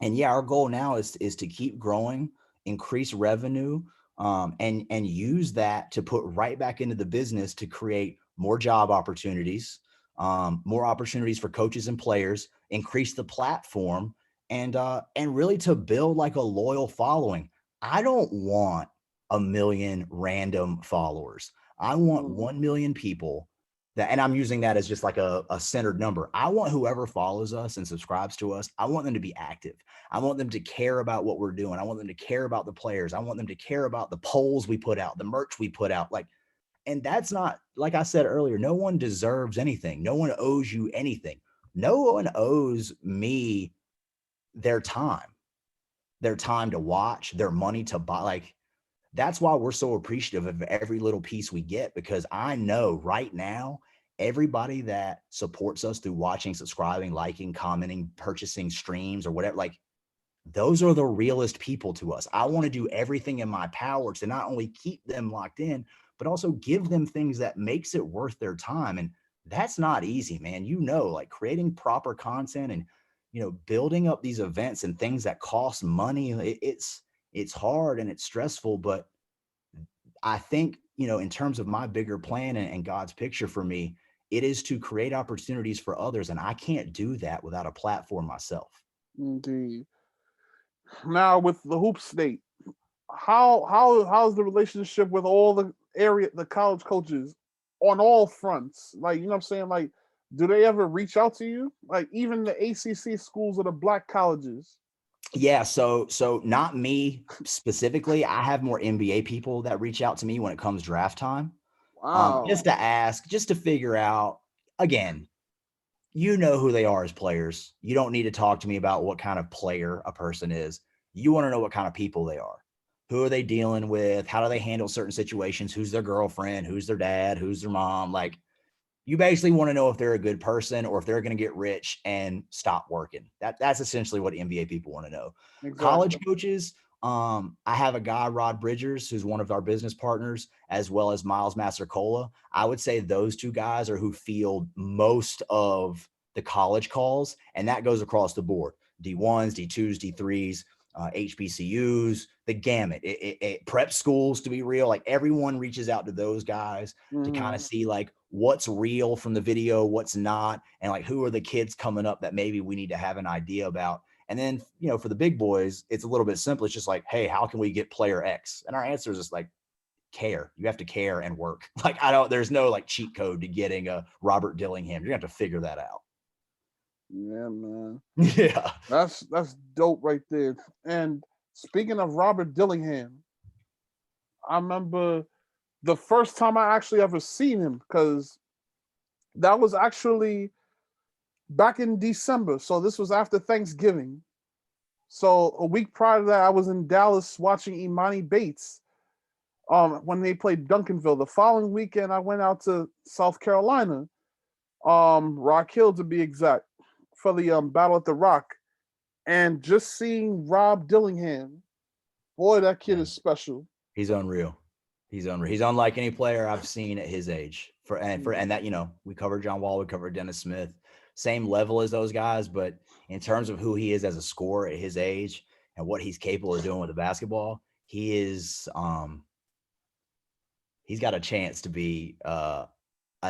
S2: yeah, our goal now is to keep growing, increase revenue, and use that to put right back into the business to create more job opportunities, more opportunities for coaches and players, increase the platform, and really to build like a loyal following. I don't want 1 million random followers. I want 1 million people that, and I'm using that as just like a centered number. I want whoever follows us and subscribes to us, I want them to be active. I want them to care about what we're doing. I want them to care about the players. I want them to care about the polls we put out, the merch we put out. And that's not, like I said earlier, no one deserves anything. No one owes you anything. No one owes me their time to watch, their money to buy. That's why we're so appreciative of every little piece we get, because I know right now, everybody that supports us through watching, subscribing, liking, commenting, purchasing streams or whatever, those are the realest people to us. I want to do everything in my power to not only keep them locked in, but also give them things that makes it worth their time. And that's not easy, man. Creating proper content and, building up these events and things that cost money. It's hard and it's stressful, but I think, in terms of my bigger plan and God's picture for me, it is to create opportunities for others. And I can't do that without a platform myself.
S1: Indeed. Now with the Hoop State, how's the relationship with all the college coaches on all fronts? Like, you know what I'm saying? Like, do they ever reach out to you? Like, even the ACC schools or the black colleges?
S2: Yeah, so not me specifically. I have more NBA people that reach out to me when it comes draft time.
S1: Wow.
S2: Just to ask, just to figure out, again, who they are as players. You don't need to talk to me about what kind of player a person is. You want to know what kind of people they are. Who are they dealing with? How do they handle certain situations? Who's their girlfriend? Who's their dad? Who's their mom? You basically want to know if they're a good person or if they're going to get rich and stop working. That's essentially what NBA people want to know. Exactly. College coaches, I have a guy, Rod Bridgers, who's one of our business partners, as well as Miles Massacola. I would say those 2 guys are who field most of the college calls, and that goes across the board. D1s, D2s, D3s, HBCUs, the gamut. Prep schools, to be real. Everyone reaches out to those guys to kind of see what's real from the video, what's not, and who are the kids coming up that maybe we need to have an idea about. And then, for the big boys, it's a little bit simple. It's just hey, how can we get player X? And our answer is just care. You have to care and work. There's no cheat code to getting a Robert Dillingham. You're gonna have to figure that out.
S1: Yeah, man.
S2: Yeah.
S1: That's dope right there. And speaking of Robert Dillingham, I remember the first time I actually ever seen him, because that was actually back in December. So this was after Thanksgiving. So a week prior to that, I was in Dallas watching Imani Bates when they played Duncanville. The following weekend, I went out to South Carolina, Rock Hill to be exact, for the Battle at the Rock. And just seeing Rob Dillingham, boy, that kid is special.
S2: He's unreal. He's unreal. He's unlike any player I've seen at his age. And that, you know, we covered John Wall, we covered Dennis Smith, same level as those guys, but in terms of who he is as a scorer at his age and what he's capable of doing with the basketball, he is he's got a chance to be a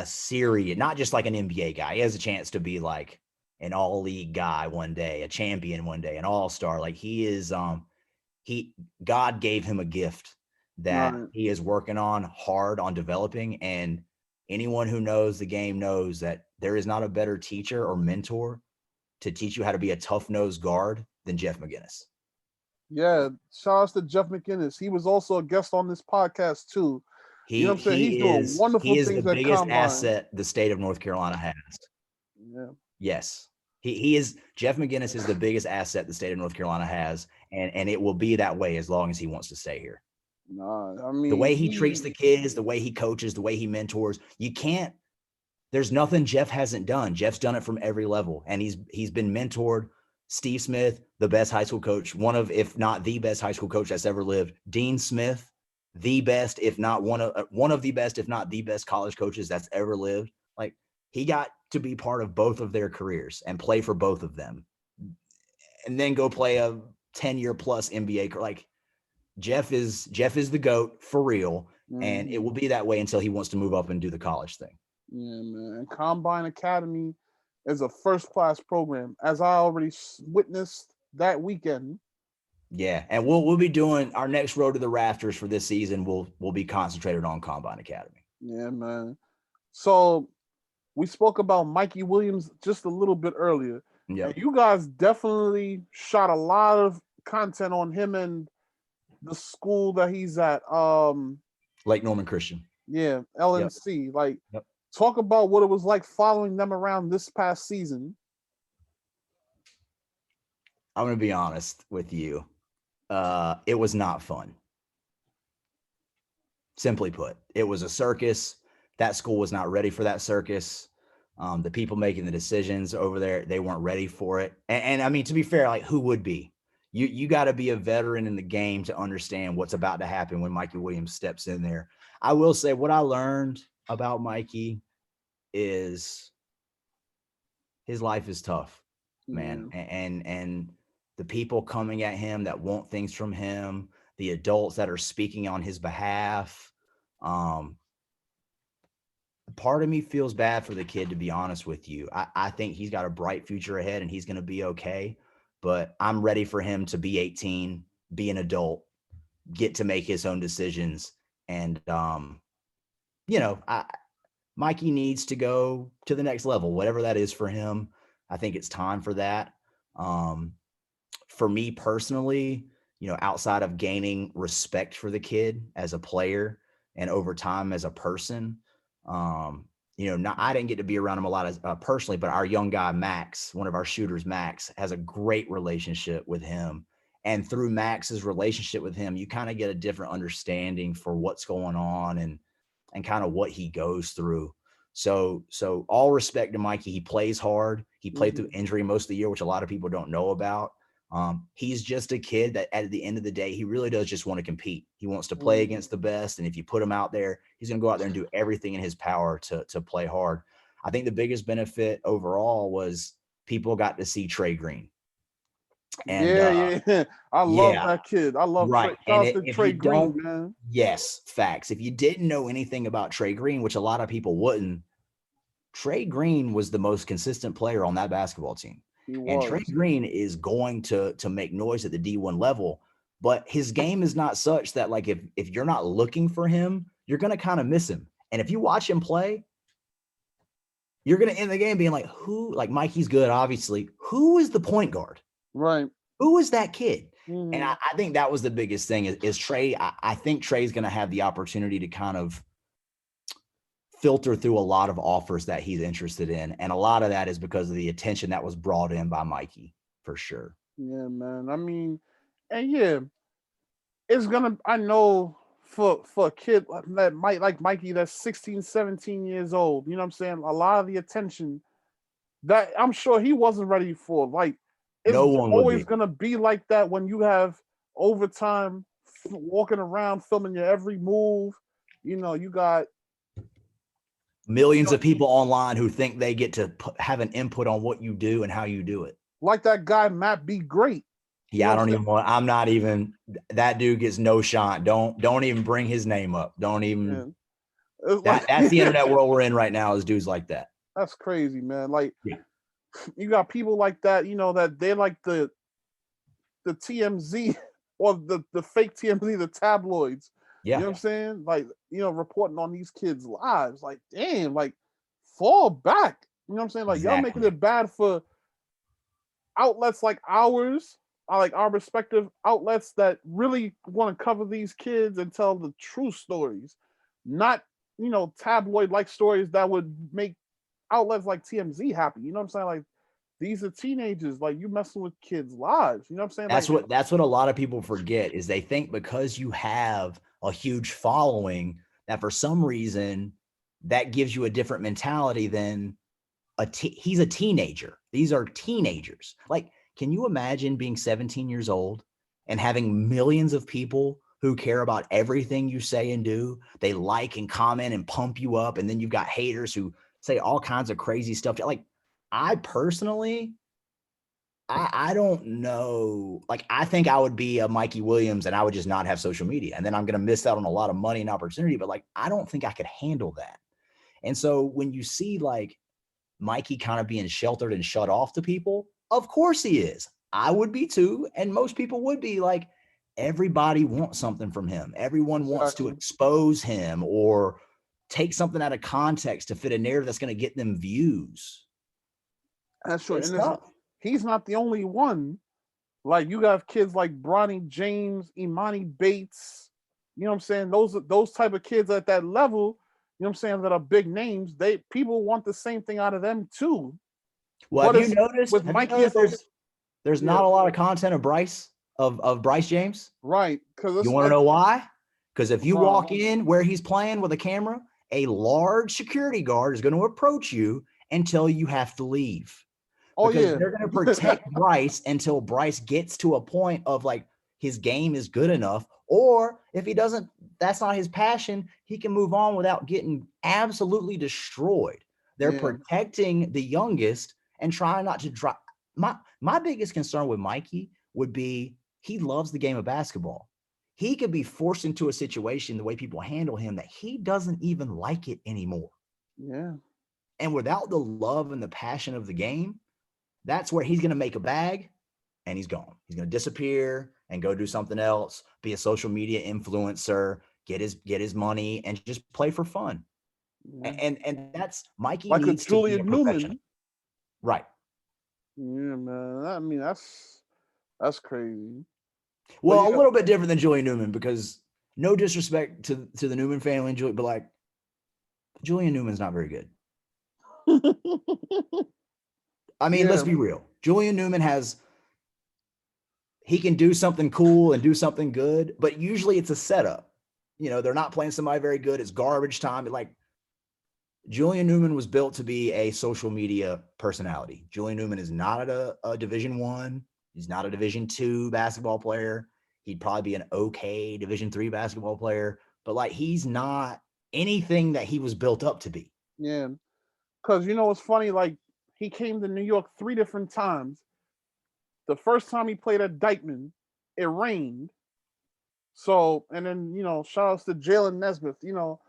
S2: serious, not just like an NBA guy. He has a chance to be like an all-league guy one day, a champion one day, an all-star. Like he is God gave him a gift that he is working on hard on developing. And anyone who knows the game knows that there is not a better teacher or mentor to teach you how to be a tough-nosed guard than Jeff McGinnis.
S1: Yeah, shout out to Jeff McGinnis. He was also a guest on this podcast too. You know what I'm saying? He's doing wonderful things. He is the biggest
S2: asset the state of North Carolina has.
S1: Yeah.
S2: Yes. He is. Jeff McGinnis is the biggest asset the state of North Carolina has, and it will be that way as long as he wants to stay here.
S1: Nah, I mean,
S2: the way he treats the kids, the way he coaches, the way he mentors, there's nothing Jeff hasn't done. Jeff's done it from every level, and he's been mentored. Steve Smith, the best high school coach, one of, if not the best high school coach that's ever lived. Dean Smith, the best, if not one of the best, if not the best college coaches that's ever lived. Like, he got to be part of both of their careers and play for both of them, and then go play a 10-year plus NBA. Like, Jeff is the GOAT for real, and it will be that way until he wants to move up and do the college thing.
S1: Yeah, man. And Combine Academy is a first-class program, as I already witnessed that weekend.
S2: Yeah, and we'll be doing our next road to the Rafters for this season. We'll be concentrated on Combine Academy.
S1: Yeah, man. So we spoke about Mikey Williams just a little bit earlier.
S2: Yeah,
S1: you guys definitely shot a lot of content on him and the school that he's at.
S2: Lake Norman Christian.
S1: Yeah, LNC.
S2: Yep.
S1: Talk about what it was like following them around this past season.
S2: I'm going to be honest with you. It was not fun. Simply put, it was a circus. That school was not ready for that circus. The people making the decisions over there, they weren't ready for it. And I mean, to be fair, like, who would be? You got to be a veteran in the game to understand what's about to happen when Mikey Williams steps in there. I will say what I learned about Mikey is his life is tough, man. And the people coming at him that want things from him, the adults that are speaking on his behalf. Part of me feels bad for the kid, to be honest with you. I think he's got a bright future ahead and he's going to be okay. But I'm ready for him to be 18, be an adult, get to make his own decisions. And, Mikey needs to go to the next level, whatever that is for him. I think it's time for that. For me personally, outside of gaining respect for the kid as a player and over time as a person, I didn't get to be around him a lot as personally, but our young guy, Max, one of our shooters, Max, has a great relationship with him. And through Max's relationship with him, you kind of get a different understanding for what's going on and kind of what he goes through. So all respect to Mikey. He plays hard. He played through injury most of the year, which a lot of people don't know about. He's just a kid that at the end of the day, he really does just want to compete. He wants to play against the best. And if you put him out there, he's going to go out there and do everything in his power to play hard. I think the biggest benefit overall was people got to see Trey Green. And
S1: I love that kid. I love
S2: right.
S1: Trey Green, man.
S2: Yes, facts. If you didn't know anything about Trey Green, which a lot of people wouldn't, Trey Green was the most consistent player on that basketball team. And Trey Green is going to make noise at the D1 level, but his game is not such that, like, if you're not looking for him, you're going to kind of miss him. And if you watch him play, you're going to end the game being like, Mikey's good, obviously. Who is the point guard?
S1: Right.
S2: Who is that kid? And I think that was the biggest thing is Trey. I think Trey's going to have the opportunity to kind of filter through a lot of offers that he's interested in. And a lot of that is because of the attention that was brought in by Mikey, for sure.
S1: Yeah, man. I mean, and yeah, it's gonna, I know for a kid that might like Mikey that's 16, 17 years old, you know what I'm saying? A lot of the attention that I'm sure he wasn't ready for. Like, it's
S2: No one would
S1: always
S2: be.
S1: gonna be like that when you have overtime walking around filming your every move. You know, you got
S2: Millions of people online who think they get to have an input on what you do and how you do it.
S1: like that guy Matt Be Great.
S2: Yeah, I don't even want. I'm not even. That dude gets no shot. Don't even bring his name up. Don't even. That's the internet world we're in right now. Is dudes like that.
S1: That's crazy, man. Like, you got people like that. You know that they're like the TMZ or the fake TMZ, the tabloids.
S2: Yeah.
S1: You know what I'm saying? Like, you know, reporting on these kids' lives. Like, damn, like, fall back. You know what I'm saying? Like, y'all making it bad for outlets like ours, like our respective outlets that really want to cover these kids and tell the true stories, not, you know, tabloid like stories that would make outlets like TMZ happy. You know what I'm saying? Like, these are teenagers. Like, you messing with kids' lives. You know what I'm saying?
S2: That's what a lot of people forget is they think because you have a huge following that for some reason that gives you a different mentality than he's a teenager. These are teenagers. Like, can you imagine being 17 years old and having millions of people who care about everything you say and do? They like and comment and pump you up. And then you've got haters who say all kinds of crazy stuff. Like, I personally, I don't know. Like, I think I would be a Mikey Williams and I would just not have social media. And then I'm going to miss out on a lot of money and opportunity. But like, I don't think I could handle that. And so when you see like Mikey kind of being sheltered and shut off to people, of course he is. I would be too. And most people would be. Like, everybody wants something from him. Everyone wants to expose him or take something out of context to fit a narrative that's going to get them views.
S1: That's true. And he's not the only one. Like, you got kids like Bronny James, Imani Bates. You know what I'm saying? Those type of kids at that level, you know what I'm saying, that are big names. People want the same thing out of them too.
S2: Well, have you noticed
S1: with Mikey?
S2: There's not a lot of content of Bryce James.
S1: Right.
S2: Because you want to know why? Because if you walk in where he's playing with a camera, a large security guard is going to approach you and tell you have to leave. Because they're going to protect Bryce until Bryce gets to a point of like his game is good enough. Or if he doesn't, that's not his passion, he can move on without getting absolutely destroyed. They're protecting the youngest and trying not to drop. My biggest concern with Mikey would be he loves the game of basketball. He could be forced into a situation, the way people handle him, that he doesn't even like it anymore.
S1: Yeah.
S2: And without the love and the passion of the game, that's where he's going to make a bag and he's gone. He's going to disappear and go do something else, be a social media influencer, get his money and just play for fun. Yeah. And that's Mikey
S1: like
S2: needs
S1: a Julian
S2: to be a professional.
S1: Newman.
S2: Right.
S1: Yeah, man. I mean, that's crazy.
S2: Well, a little bit different than Julian Newman, because no disrespect to the Newman family and Julian, but like Julian Newman's not very good. I mean, let's be real. Julian Newman he can do something cool and do something good, but usually it's a setup. You know, they're not playing somebody very good. It's garbage time. Like, Julian Newman was built to be a social media personality. Julian Newman is not a Division I. He's not a Division II basketball player. He'd probably be an okay Division III basketball player, but like, he's not anything that he was built up to be.
S1: Yeah. Because, you know, what's funny? Like, he came to New York 3 different times. The first time he played at Dykeman, it rained. So, and then, you know, shout outs to Jalen Nesmith. You know,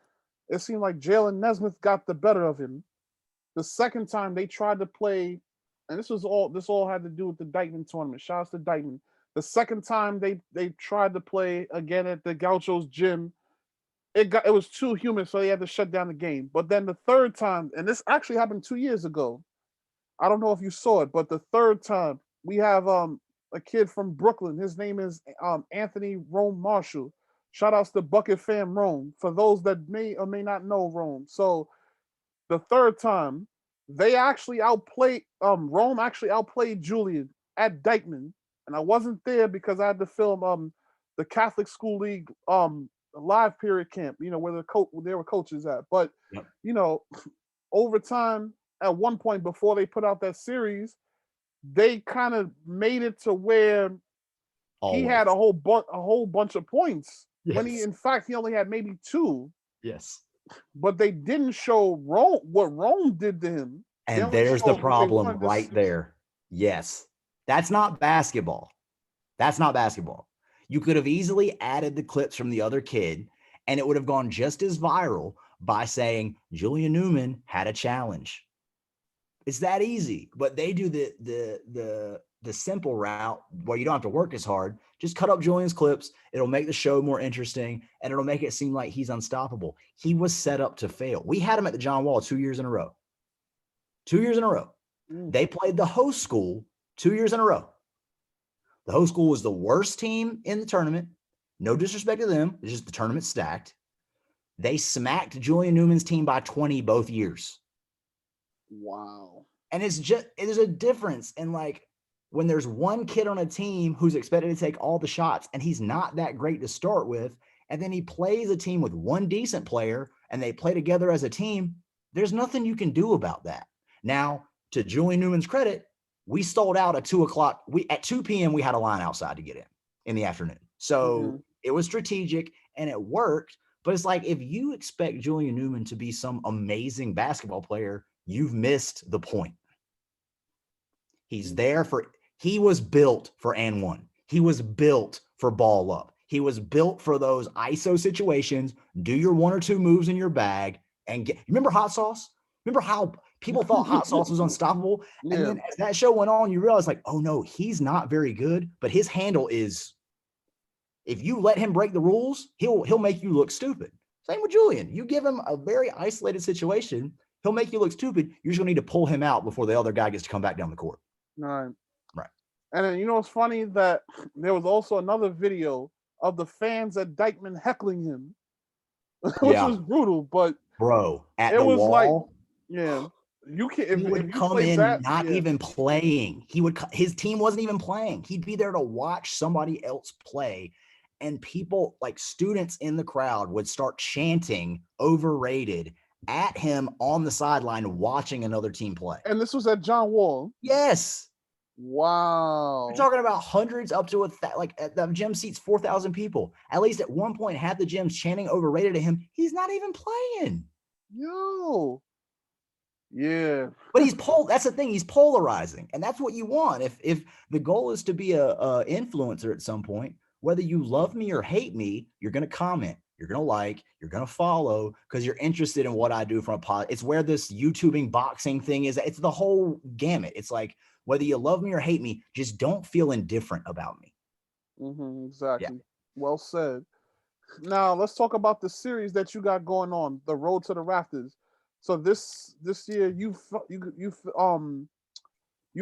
S1: it seemed like Jalen Nesmith got the better of him. The second time they tried to play, and this all had to do with the Dykeman tournament. Shout outs to Dykeman. The second time they tried to play again at the Gaucho's gym, it was too humid, so they had to shut down the game. But then the third time, and this actually happened 2 years ago. I don't know if you saw it, but the third time we have a kid from Brooklyn. His name is Anthony Rome Marshall. Shout outs to Bucket Fam Rome. For those that may or may not know Rome. So the third time, they actually outplayed Rome actually outplayed Julian at Dykeman. And I wasn't there because I had to film the Catholic School League live period camp, where there were coaches at. But
S2: Yep.
S1: Over time, at one point before they put out that series, they kind of made it to where
S2: Always.
S1: he had a whole bunch of points when
S2: Yes.
S1: in fact he only had maybe 2.
S2: Yes.
S1: But they didn't show Rome what Rome did to him.
S2: And there's the problem right there. Yes. That's not basketball. That's not basketball. You could have easily added the clips from the other kid, and it would have gone just as viral by saying Julian Newman had a challenge. It's that easy. But they do the simple route where you don't have to work as hard. Just cut up Julian's clips. It'll make the show more interesting, and it'll make it seem like he's unstoppable. He was set up to fail. We had him at the John Wall 2 years in a row. 2 years in a row. They played the host school 2 years in a row. The host school was the worst team in the tournament. No disrespect to them. It's just the tournament stacked. They smacked Julian Newman's team by 20 both years.
S1: Wow.
S2: And there's a difference in like when there's one kid on a team who's expected to take all the shots and he's not that great to start with, and then he plays a team with one decent player and they play together as a team, there's nothing you can do about that. Now, to Julian Newman's credit, we sold out at 2 o'clock. At 2 p.m., we had a line outside to get in the afternoon. So It was strategic and it worked. But it's like, if you expect Julian Newman to be some amazing basketball player, you've missed the point. He was built for and one. He was built for ball up. He was built for those ISO situations. Do your 1 or 2 moves in your bag and remember hot sauce? Remember how people thought hot sauce was unstoppable? And then as that show went on, you realize like, oh no, he's not very good, but his handle is, if you let him break the rules, he'll make you look stupid. Same with Julian. You give him a very isolated situation, he'll make you look stupid. You're just gonna need to pull him out before the other guy gets to come back down the court.
S1: Right.
S2: Right.
S1: And then it's funny that there was also another video of the fans at Dykeman heckling him, which was brutal. But
S2: bro, at
S1: it
S2: the
S1: was
S2: wall,
S1: like, you can't.
S2: He would come in not even playing. His team wasn't even playing. He'd be there to watch somebody else play, and people like students in the crowd would start chanting "overrated" at him on the sideline watching another team play.
S1: And this was at John Wall.
S2: Yes.
S1: Wow.
S2: You're talking about hundreds up to at the gym seats 4,000 people. At least at one point, had the gyms chanting "overrated" to him. He's not even playing.
S1: Yo. Yeah.
S2: But that's the thing. He's polarizing. And that's what you want. If the goal is to be a influencer at some point, whether you love me or hate me, you're going to comment, you're going to like, you're going to follow because you're interested in what I do from a pod. It's where this YouTubing boxing thing is. It's the whole gamut. It's like, whether you love me or hate me, just don't feel indifferent about me.
S1: Exactly. Yeah. Well said. Now let's talk about the series that you got going on, the Road to the Rafters. So this year you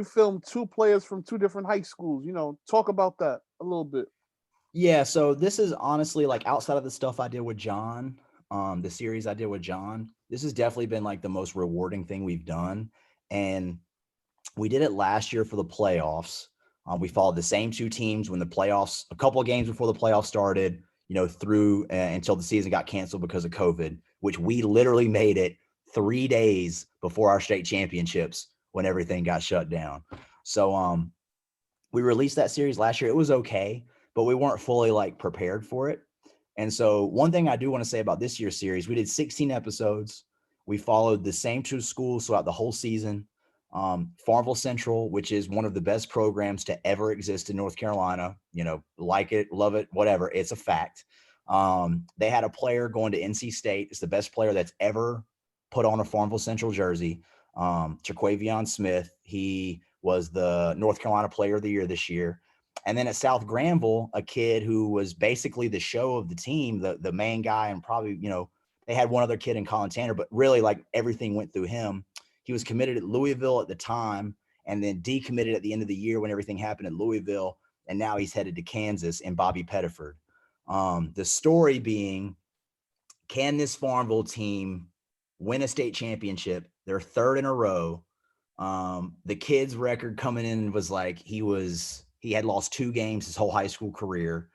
S1: filmed 2 players from 2 different high schools. Talk about that a little bit.
S2: Yeah, so this is honestly like outside of the stuff I did with John, the series I did with John, this has definitely been like the most rewarding thing we've done. And we did it last year for the playoffs. We followed the same 2 teams when the playoffs, a couple of games before the playoffs started, through until the season got canceled because of COVID, which we literally made it 3 days before our state championships when everything got shut down. So we released that series last year. It was okay, but we weren't fully like prepared for it. And so one thing I do want to say about this year's series, we did 16 episodes. We followed the same 2 schools throughout the whole season. Farmville Central, which is one of the best programs to ever exist in North Carolina, like it, love it, whatever. It's a fact. They had a player going to NC State. It's the best player that's ever put on a Farmville Central jersey. Terquavion Smith. He was the North Carolina Player of the Year this year. And then at South Granville, a kid who was basically the show of the team, the main guy, and probably, they had one other kid in Colin Tanner, but really like everything went through him. He was committed at Louisville at the time and then decommitted at the end of the year when everything happened at Louisville. and now he's headed to Kansas, and Bobby Pettiford. The story being, can this Farmville team win a state championship? They're third in a row. The kid's record coming in was like he had lost 2 games his whole high school career.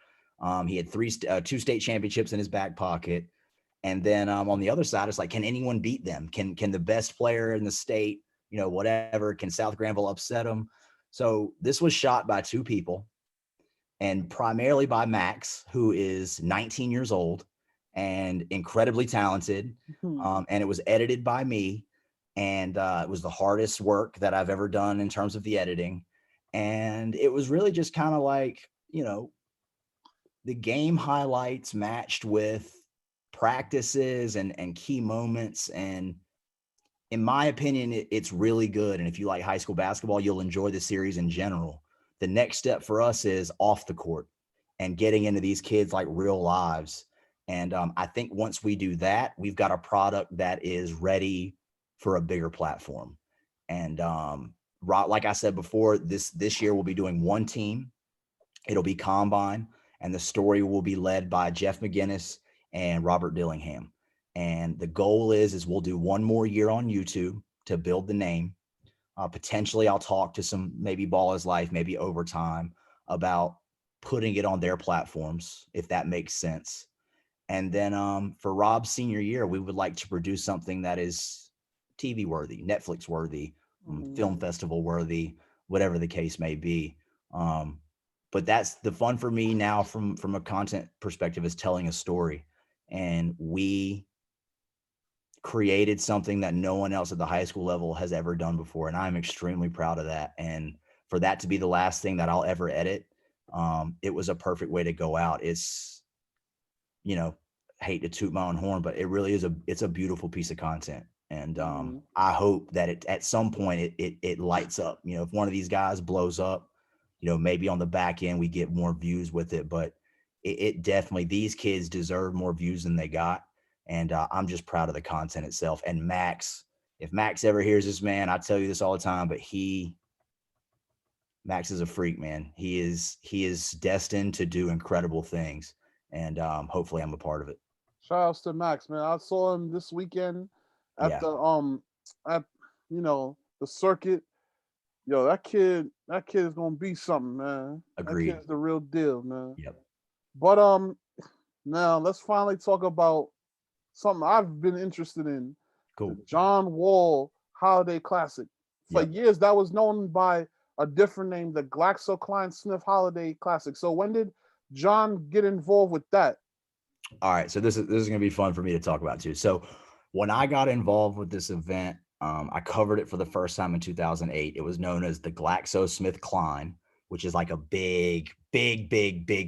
S2: He had 2 state championships in his back pocket. And then on the other side, it's like, can anyone beat them? Can the best player in the state, whatever, can South Granville upset them? So this was shot by 2 people, and primarily by Max, who is 19 years old and incredibly talented. And it was edited by me. And it was the hardest work that I've ever done in terms of the editing. And it was really just kind of like, the game highlights matched with practices and key moments. And in my opinion, it's really good. And if you like high school basketball, you'll enjoy the series in general. The next step for us is off the court and getting into these kids like real lives. And I think once we do that, we've got a product that is ready for a bigger platform. And like I said before, this year we'll be doing 1 team. It'll be Combine, and the story will be led by Jeff McGinnis and Robert Dillingham. And the goal is we'll do 1 more year on YouTube to build the name. Potentially I'll talk to some, maybe BallisLife, maybe Overtime, about putting it on their platforms, if that makes sense. And then for Rob's senior year, we would like to produce something that is TV worthy, Netflix worthy, film festival worthy, whatever the case may be. But that's the fun for me now from a content perspective, is telling a story. And we created something that no one else at the high school level has ever done before. And I'm extremely proud of that. And for that to be the last thing that I'll ever edit, it was a perfect way to go out. It's, hate to toot my own horn, but it really is it's a beautiful piece of content. And I hope that at some point it lights up. If one of these guys blows up, maybe on the back end we get more views with it, but it definitely, these kids deserve more views than they got. And I'm just proud of the content itself. And Max, if Max ever hears this, man, I tell you this all the time, but Max is a freak, man. He is destined to do incredible things. And hopefully I'm a part of it.
S1: Shout outs to Max, man. I saw him this weekend at the the circuit. Yo, that kid is gonna be something, man.
S2: Agreed.
S1: That kid's the real deal, man.
S2: Yep.
S1: But now let's finally talk about something I've been interested in.
S2: Cool.
S1: The John Wall Holiday Classic. For years, that was known by a different name, the Glaxo Klein Smith Holiday Classic. So when did John get involved with that?
S2: All right, so this is going to be fun for me to talk about too. So when I got involved with this event, I covered it for the first time in 2008. It was known as the Glaxo Smith Klein, which is like a big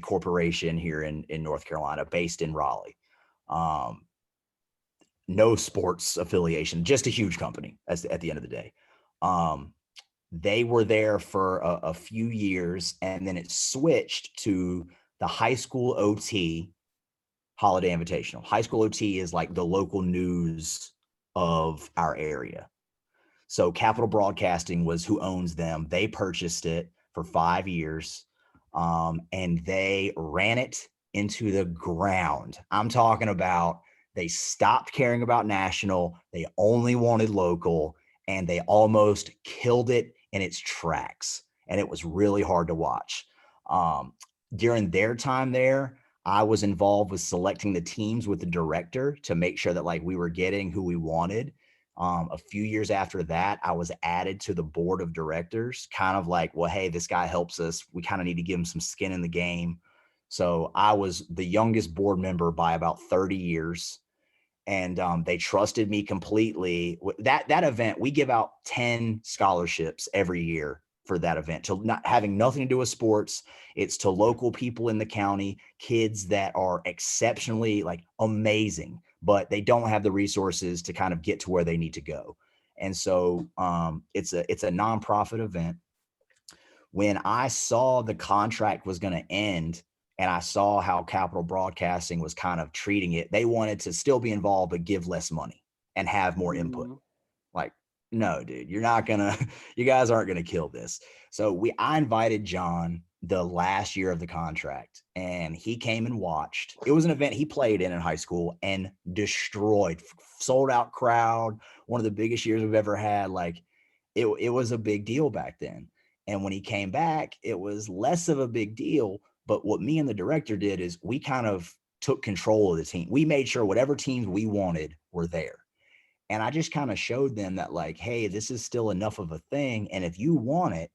S2: corporation here in North Carolina, based in Raleigh. No sports affiliation, just a huge company at the end of the day. They were there for a few years, and then it switched to the high school OT Holiday Invitational. High school OT is like the local news of our area. So Capital Broadcasting was who owns them. They purchased it for 5 years, and they ran it into the ground. I'm talking about, they stopped caring about national. They only wanted local, and they almost killed it in its tracks. And it was really hard to watch. During their time there, I was involved with selecting the teams with the director to make sure that like we were getting who we wanted. A few years after that, I was added to the board of directors, kind of like, well, hey, this guy helps us. We kind of need to give him some skin in the game. So I was the youngest board member by about 30 years. And they trusted me completely. That event, we give out 10 scholarships every year for that event, to not having nothing to do with sports. It's to local people in the county, kids that are exceptionally like amazing, but they don't have the resources to kind of get to where they need to go. And so it's a nonprofit event. When I saw the contract was going to end, and I saw how Capital Broadcasting was kind of treating it, they wanted to still be involved, but give less money and have more input. Like, no, dude, you guys aren't going to kill this. So I invited John the last year of the contract, and he came and watched. It was an event he played in high school and destroyed, sold out crowd, one of the biggest years we've ever had. Like it was a big deal back then. And when he came back, it was less of a big deal. But what me and the director did is we kind of took control of the team. We made sure whatever teams we wanted were there. And I just kind of showed them that, like, hey, this is still enough of a thing. And if you want it,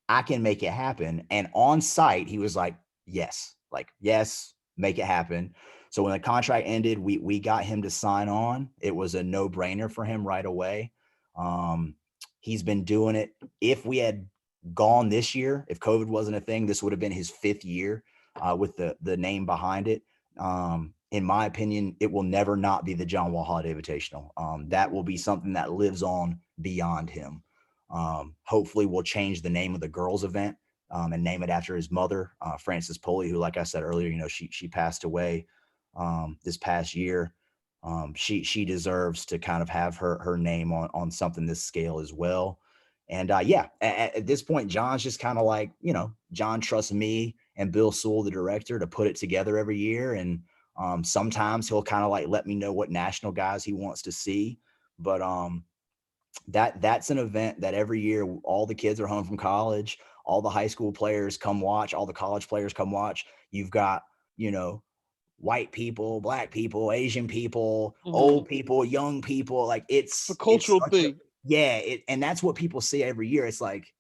S2: I can make it happen. And on site, he was like, yes, make it happen. So when the contract ended, we got him to sign on. It was a no-brainer for him right away. He's been doing it. If we had gone this year, if COVID wasn't a thing, this would have been his 5th year with the name behind it. In my opinion, it will never not be the John Wall Holiday Invitational. That will be something that lives on beyond him. Hopefully we'll change the name of the girls event and name it after his mother, Frances Pulley, who, like I said earlier, you know, she passed away this past year. She deserves to kind of have her name on something this scale as well. And yeah, at this point, John's just kind of like, you know, John trusts me and Bill Sewell, the director, to put it together every year. And sometimes he'll kind of like let me know what national guys he wants to see. But that's an event that every year all the kids are home from college, all the high school players come watch, all the college players come watch. You've got, you know, white people, black people, Asian people, old people, young people. Like it's
S1: a cultural thing.
S2: And that's what people see every year. It's like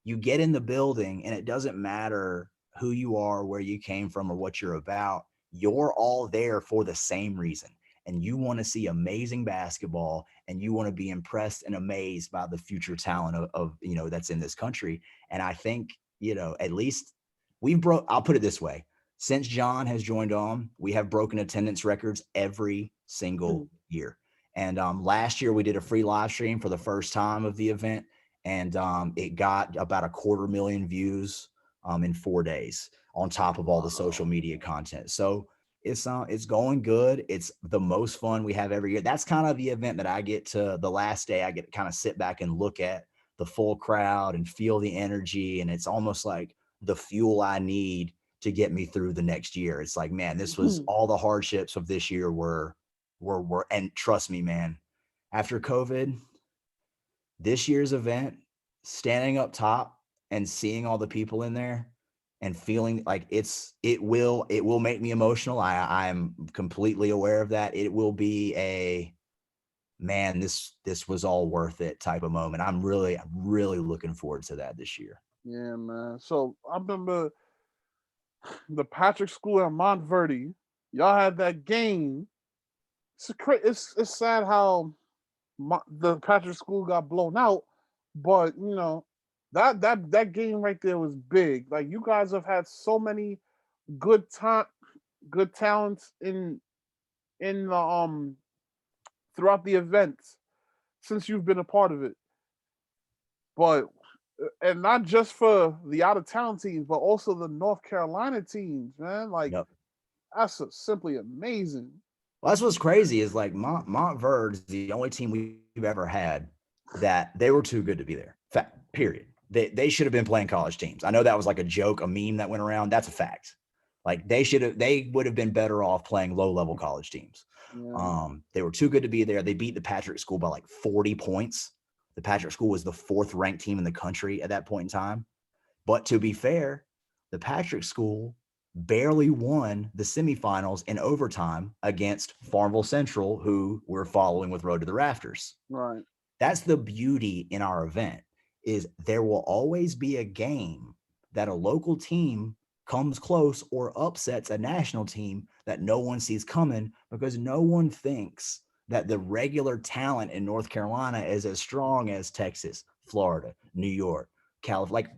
S2: you get in the building and it doesn't matter who you are, where you came from, or what you're about. You're all there for the same reason. And you want to see amazing basketball, and you want to be impressed and amazed by the future talent of you know, that's in this country. And I think, you know, at least I'll put it this way. Since John has joined on, we have broken attendance records every single year. And last year we did a free live stream for the first time of the event, and it got about 250,000 views in 4 days on top of all the social media content. So it's going good. It's the most fun we have every year. That's kind of the event that I get to the last day. I get to kind of sit back and look at the full crowd and feel the energy. And it's almost like the fuel I need to get me through the next year. It's like, man, this was all the hardships of this year were, and trust me, man, after COVID, this year's event, standing up top and seeing all the people in there and feeling like it will make me emotional. I am completely aware of that. It will be a, man, this was all worth it type of moment. I'm really looking forward to that this year.
S1: Yeah, man. So I remember the Patrick School at Montverde. Y'all had that game. It's sad how the Patrick School got blown out, but you know, that game right there was big. Like, you guys have had so many good talents in the throughout the events since you've been a part of it. But and not just for the out of town teams, but also the North Carolina teams, man. Like,
S2: Yep.
S1: that's simply amazing.
S2: Well, that's what's crazy is like Montverde is the only team we've ever had that they were too good to be there. Fact, period. They should have been playing college teams. I know that was like a joke, a meme that went around. That's a fact. Like they would have been better off playing low level college teams.
S1: Yeah.
S2: They were too good to be there. They beat the Patrick School by like 40 points. The Patrick School was the 4th ranked team in the country at that point in time. But to be fair, the Patrick School barely won the semifinals in overtime against Farmville Central, who we're following with Road to the Rafters.
S1: Right.
S2: That's the beauty in our event, is there will always be a game that a local team comes close or upsets a national team that no one sees coming, because no one thinks that the regular talent in North Carolina is as strong as Texas, Florida, New York, California. Like,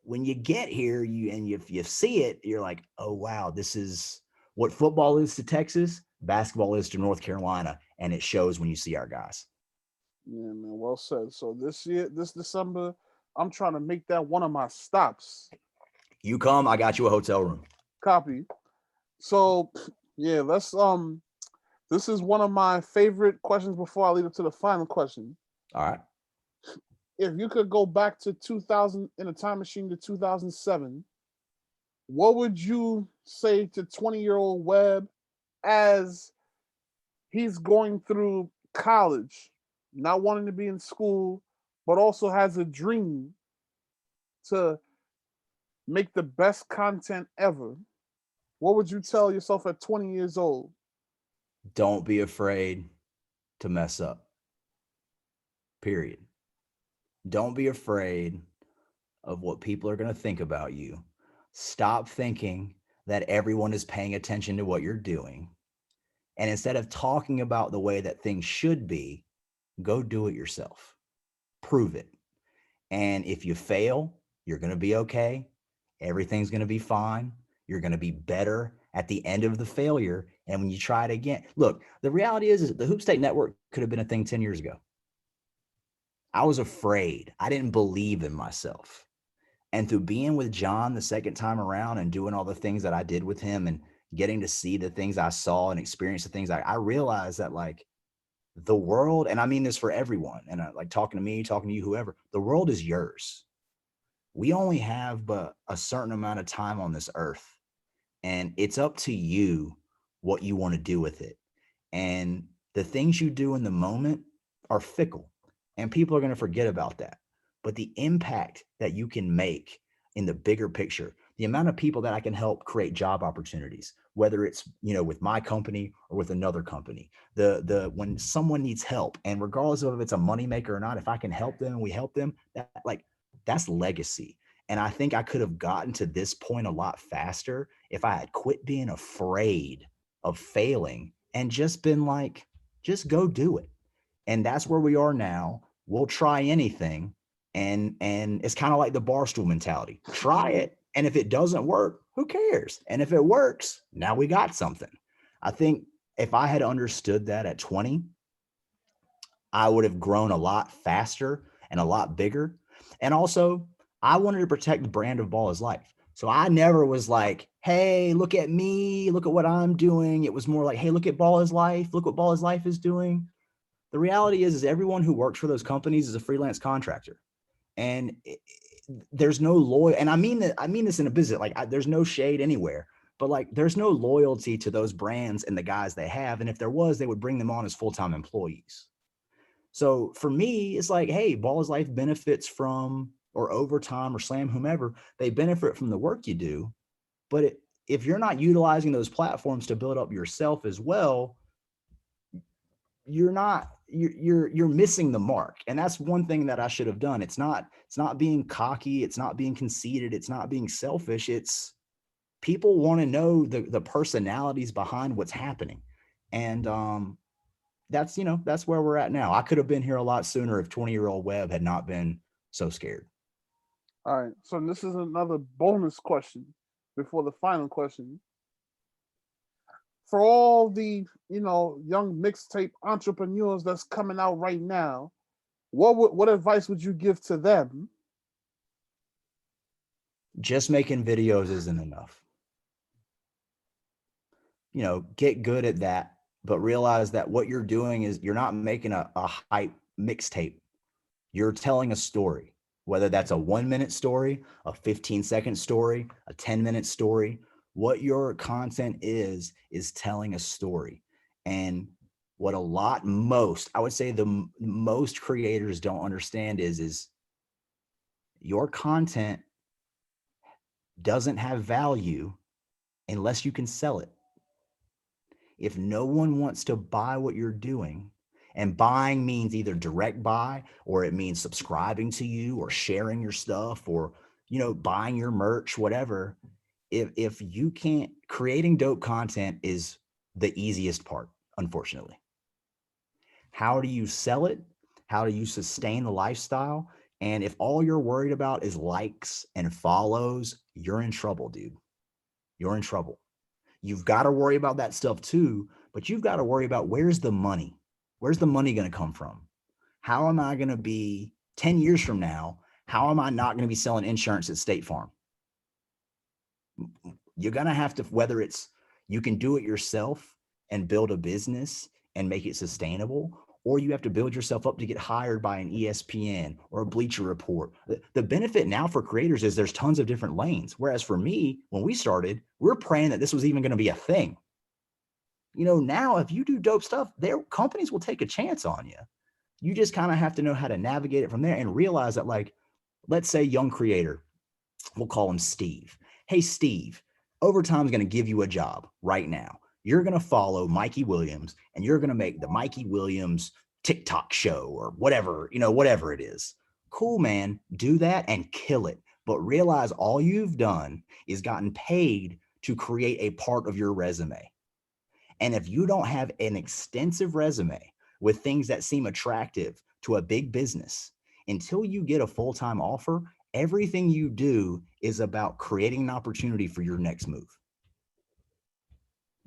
S2: when you get here, you see it, you're like, oh wow, this is what football is to Texas, basketball is to North Carolina, and it shows when you see our guys.
S1: Yeah, man. Well said. So this December, I'm trying to make that one of my stops.
S2: You come, I got you a hotel room.
S1: Copy. So yeah, let's this is one of my favorite questions before I lead up to the final question.
S2: All right.
S1: if you could go back to 2000 in a time machine to 2007, what would you say to 20-year-old Webb as he's going through college, not wanting to be in school, but also has a dream to make the best content ever? What would you tell yourself at 20 years old?
S2: Don't be afraid to mess up. Period. Don't be afraid of what people are going to think about you. Stop thinking that everyone is paying attention to what you're doing. And instead of talking about the way that things should be, go do it yourself. Prove it. And if you fail, you're going to be okay. Everything's going to be fine. You're going to be better at the end of the failure. And when you try it again, look, the reality is the Hoop State Network could have been a thing 10 years ago. I was afraid. I didn't believe in myself. And through being with John the second time around and doing all the things that I did with him and getting to see the things I saw and experience the things I realized that like the world, and I mean this for everyone, and like talking to me, talking to you, whoever, the world is yours. We only have but a certain amount of time on this earth, and it's up to you what you want to do with it. And the things you do in the moment are fickle, and people are going to forget about that. But the impact that you can make in the bigger picture, the amount of people that I can help create job opportunities, whether it's, you know, with my company or with another company, when someone needs help, and regardless of if it's a moneymaker or not, if I can help them and we help them, that's legacy. And I think I could have gotten to this point a lot faster if I had quit being afraid of failing and just been like, just go do it. And that's where we are now. We'll try anything. And it's kind of like the barstool mentality. Try it. And if it doesn't work, who cares? And if it works, now we got something. I think if I had understood that at 20, I would have grown a lot faster and a lot bigger. And also, I wanted to protect the brand of BallisLife. So I never was like, hey, look at me, look at what I'm doing. It was more like, hey, look at BallisLife, look what BallisLife is doing. The reality is everyone who works for those companies is a freelance contractor. And there's no loyal, and I mean this in a business, like there's no shade anywhere, but like there's no loyalty to those brands and the guys they have. And if there was, they would bring them on as full-time employees. So for me, it's like, hey, BallisLife benefits from, or Overtime or Slam, whomever, they benefit from the work you do. But if you're not utilizing those platforms to build up yourself as well, you're missing the mark. And that's one thing that I should have done. It's not being cocky. It's not being conceited. It's not being selfish. It's people want to know the personalities behind what's happening. And that's where we're at now. I could have been here a lot sooner if 20-year-old Webb had not been so scared.
S1: All right. So this is another bonus question before the final question. For all the, young mixtape entrepreneurs that's coming out right now, what advice would you give to them?
S2: Just making videos isn't enough. Get good at that, but realize that what you're doing is you're not making a hype mixtape. You're telling a story, whether that's a 1-minute story, a 15-second story, a 10-minute story. What your content is telling a story. And what I would say the most creators don't understand is your content doesn't have value unless you can sell it. If no one wants to buy what you're doing, and buying means either direct buy, or it means subscribing to you or sharing your stuff, or, buying your merch, whatever. If you can't, creating dope content is the easiest part, unfortunately. How do you sell it? How do you sustain the lifestyle? And if all you're worried about is likes and follows, you're in trouble, dude. You're in trouble. You've got to worry about that stuff too, but you've got to worry about where's the money? Where's the money going to come from? How am I going to be 10 years from now? How am I not going to be selling insurance at State Farm? You're going to have to, whether it's you can do it yourself and build a business and make it sustainable, or you have to build yourself up to get hired by an ESPN or a Bleacher Report. The benefit now for creators is there's tons of different lanes. Whereas for me, when we started, we're praying that this was even going to be a thing. You know, now if you do dope stuff, companies will take a chance on you. You just kind of have to know how to navigate it from there and realize that, like, let's say young creator, we'll call him Steve. Hey, Steve, Overtime's going to give you a job right now. You're going to follow Mikey Williams and you're going to make the Mikey Williams TikTok show or whatever, you know, whatever it is. Cool, man. Do that and kill it. But realize all you've done is gotten paid to create a part of your resume. And if you don't have an extensive resume with things that seem attractive to a big business, until you get a full-time offer, everything you do is about creating an opportunity for your next move.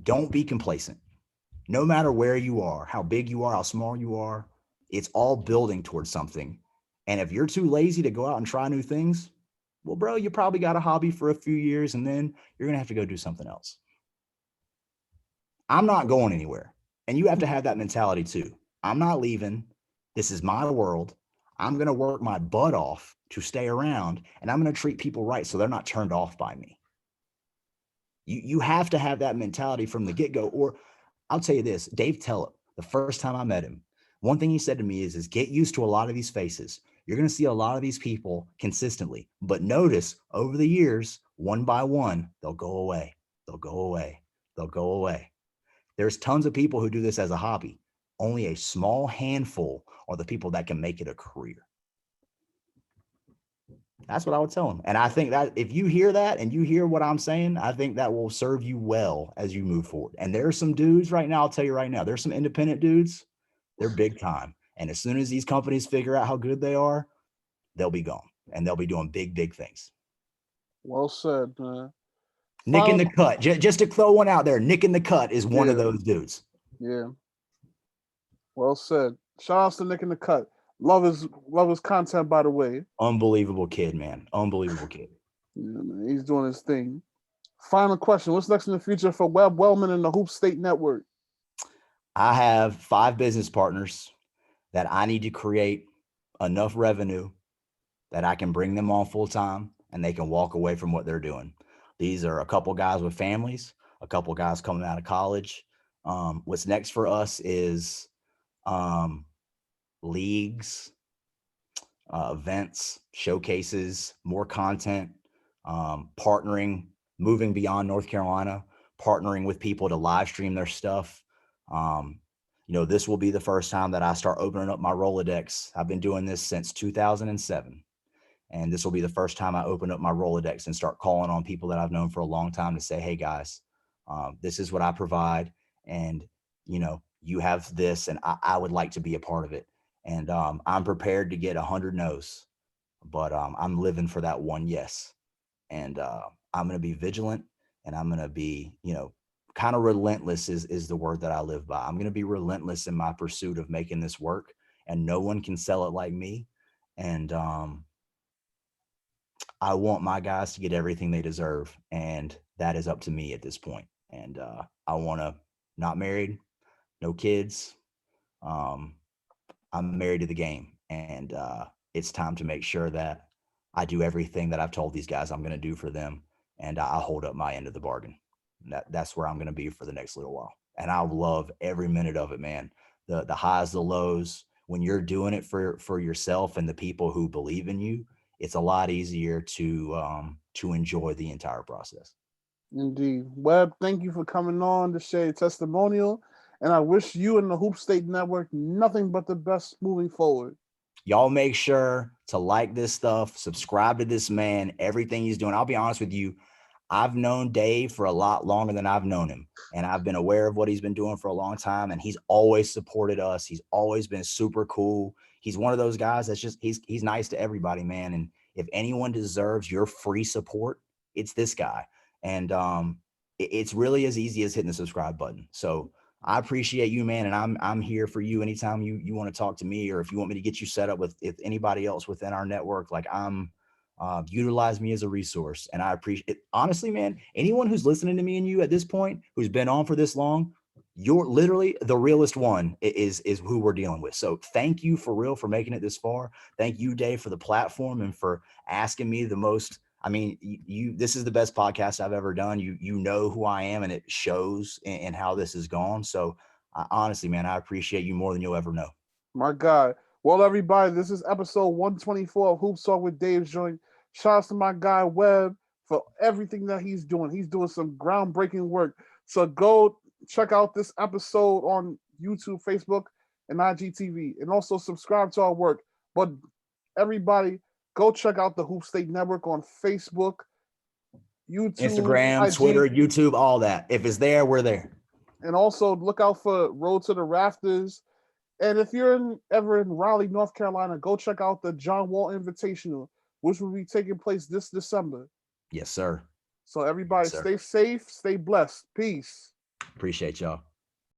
S2: Don't be complacent. No matter where you are, how big you are, how small you are, it's all building towards something. And if you're too lazy to go out and try new things, well, bro, you probably got a hobby for a few years and then you're going to have to go do something else. I'm not going anywhere. And you have to have that mentality too. I'm not leaving. This is my world. I'm going to work my butt off to stay around, and I'm going to treat people right so they're not turned off by me. You have to have that mentality from the get-go. Or I'll tell you this, Dave Tellep, the first time I met him, one thing he said to me is get used to a lot of these faces. You're going to see a lot of these people consistently, but notice over the years, one by one, they'll go away. They'll go away. They'll go away. There's tons of people who do this as a hobby. Only a small handful are the people that can make it a career. That's what I would tell them. And I think that if you hear that and you hear what I'm saying, I think that will serve you well as you move forward. And there's some dudes right now, I'll tell you right now, there's some independent dudes, they're big time. And as soon as these companies figure out how good they are, they'll be gone and they'll be doing big, big things.
S1: Well said, man.
S2: Nick in the cut. Just to throw one out there, Nick in the cut is one of those dudes.
S1: Yeah. Well said. Shout outs to Nick in the cut. Love his content, by the way.
S2: Unbelievable kid, man. Unbelievable kid.
S1: Yeah, man. He's doing his thing. Final question. What's next in the future for Webb Wellman and the Hoop State Network?
S2: I have 5 business partners that I need to create enough revenue that I can bring them on full time and they can walk away from what they're doing. These are a couple guys with families, a couple guys coming out of college. What's next for us is leagues, events, showcases, more content, partnering, moving beyond North Carolina, partnering with people to live stream their stuff. This will be the first time that I start opening up my Rolodex. I've been doing this since 2007. And this will be the first time I open up my Rolodex and start calling on people that I've known for a long time to say, hey guys, this is what I provide. And, you have this and I would like to be a part of it. And I'm prepared to get 100 no's, but I'm living for that one yes. And I'm going to be vigilant and I'm going to be, kind of relentless is the word that I live by. I'm going to be relentless in my pursuit of making this work, and no one can sell it like me. And I want my guys to get everything they deserve, and that is up to me at this point. And I want to not married, no kids. I'm married to the game, and it's time to make sure that I do everything that I've told these guys I'm going to do for them, and I hold up my end of the bargain. That's where I'm going to be for the next little while, and I love every minute of it, man. The highs, the lows. When you're doing it for yourself and the people who believe in you, it's a lot easier to enjoy the entire process.
S1: Indeed. Webb, thank you for coming on to share your testimonial. And I wish you and the Hoop State Network nothing but the best moving forward.
S2: Y'all make sure to like this stuff, subscribe to this man, everything he's doing. I'll be honest with you. I've known Dave for a lot longer than I've known him. And I've been aware of what he's been doing for a long time. And he's always supported us. He's always been super cool. He's one of those guys that's just, he's nice to everybody, man. And if anyone deserves your free support, it's this guy. And it's really as easy as hitting the subscribe button. So I appreciate you, man. And I'm here for you anytime you want to talk to me, or if you want me to get you set up with anybody else within our network, like utilize me as a resource. And I appreciate it. Honestly, man, anyone who's listening to me and you at this point, who's been on for this long, you're literally the realest one is who we're dealing with. So thank you for real for making it this far. Thank you, Dave, for the platform and for asking me the most. I mean, this is the best podcast I've ever done. You know who I am, and it shows in how this has gone. So honestly, man, I appreciate you more than you'll ever know.
S1: My God. Well, everybody, this is episode 124 of Hoops Talk with Dave's Joint. Shout out to my guy Webb for everything that he's doing. He's doing some groundbreaking work. So go check out this episode on YouTube, Facebook, and IGTV, and also subscribe to our work. But everybody, go check out the Hoop State Network on Facebook, YouTube,
S2: Instagram,
S1: IG,
S2: Twitter, YouTube, all that. If it's there, we're there.
S1: and also look out for Road to the Rafters. And if you're ever in Raleigh, North Carolina, go check out the John Wall Invitational, which will be taking place this December.
S2: Yes, sir.
S1: So everybody, stay safe, stay blessed. Peace.
S2: Appreciate y'all.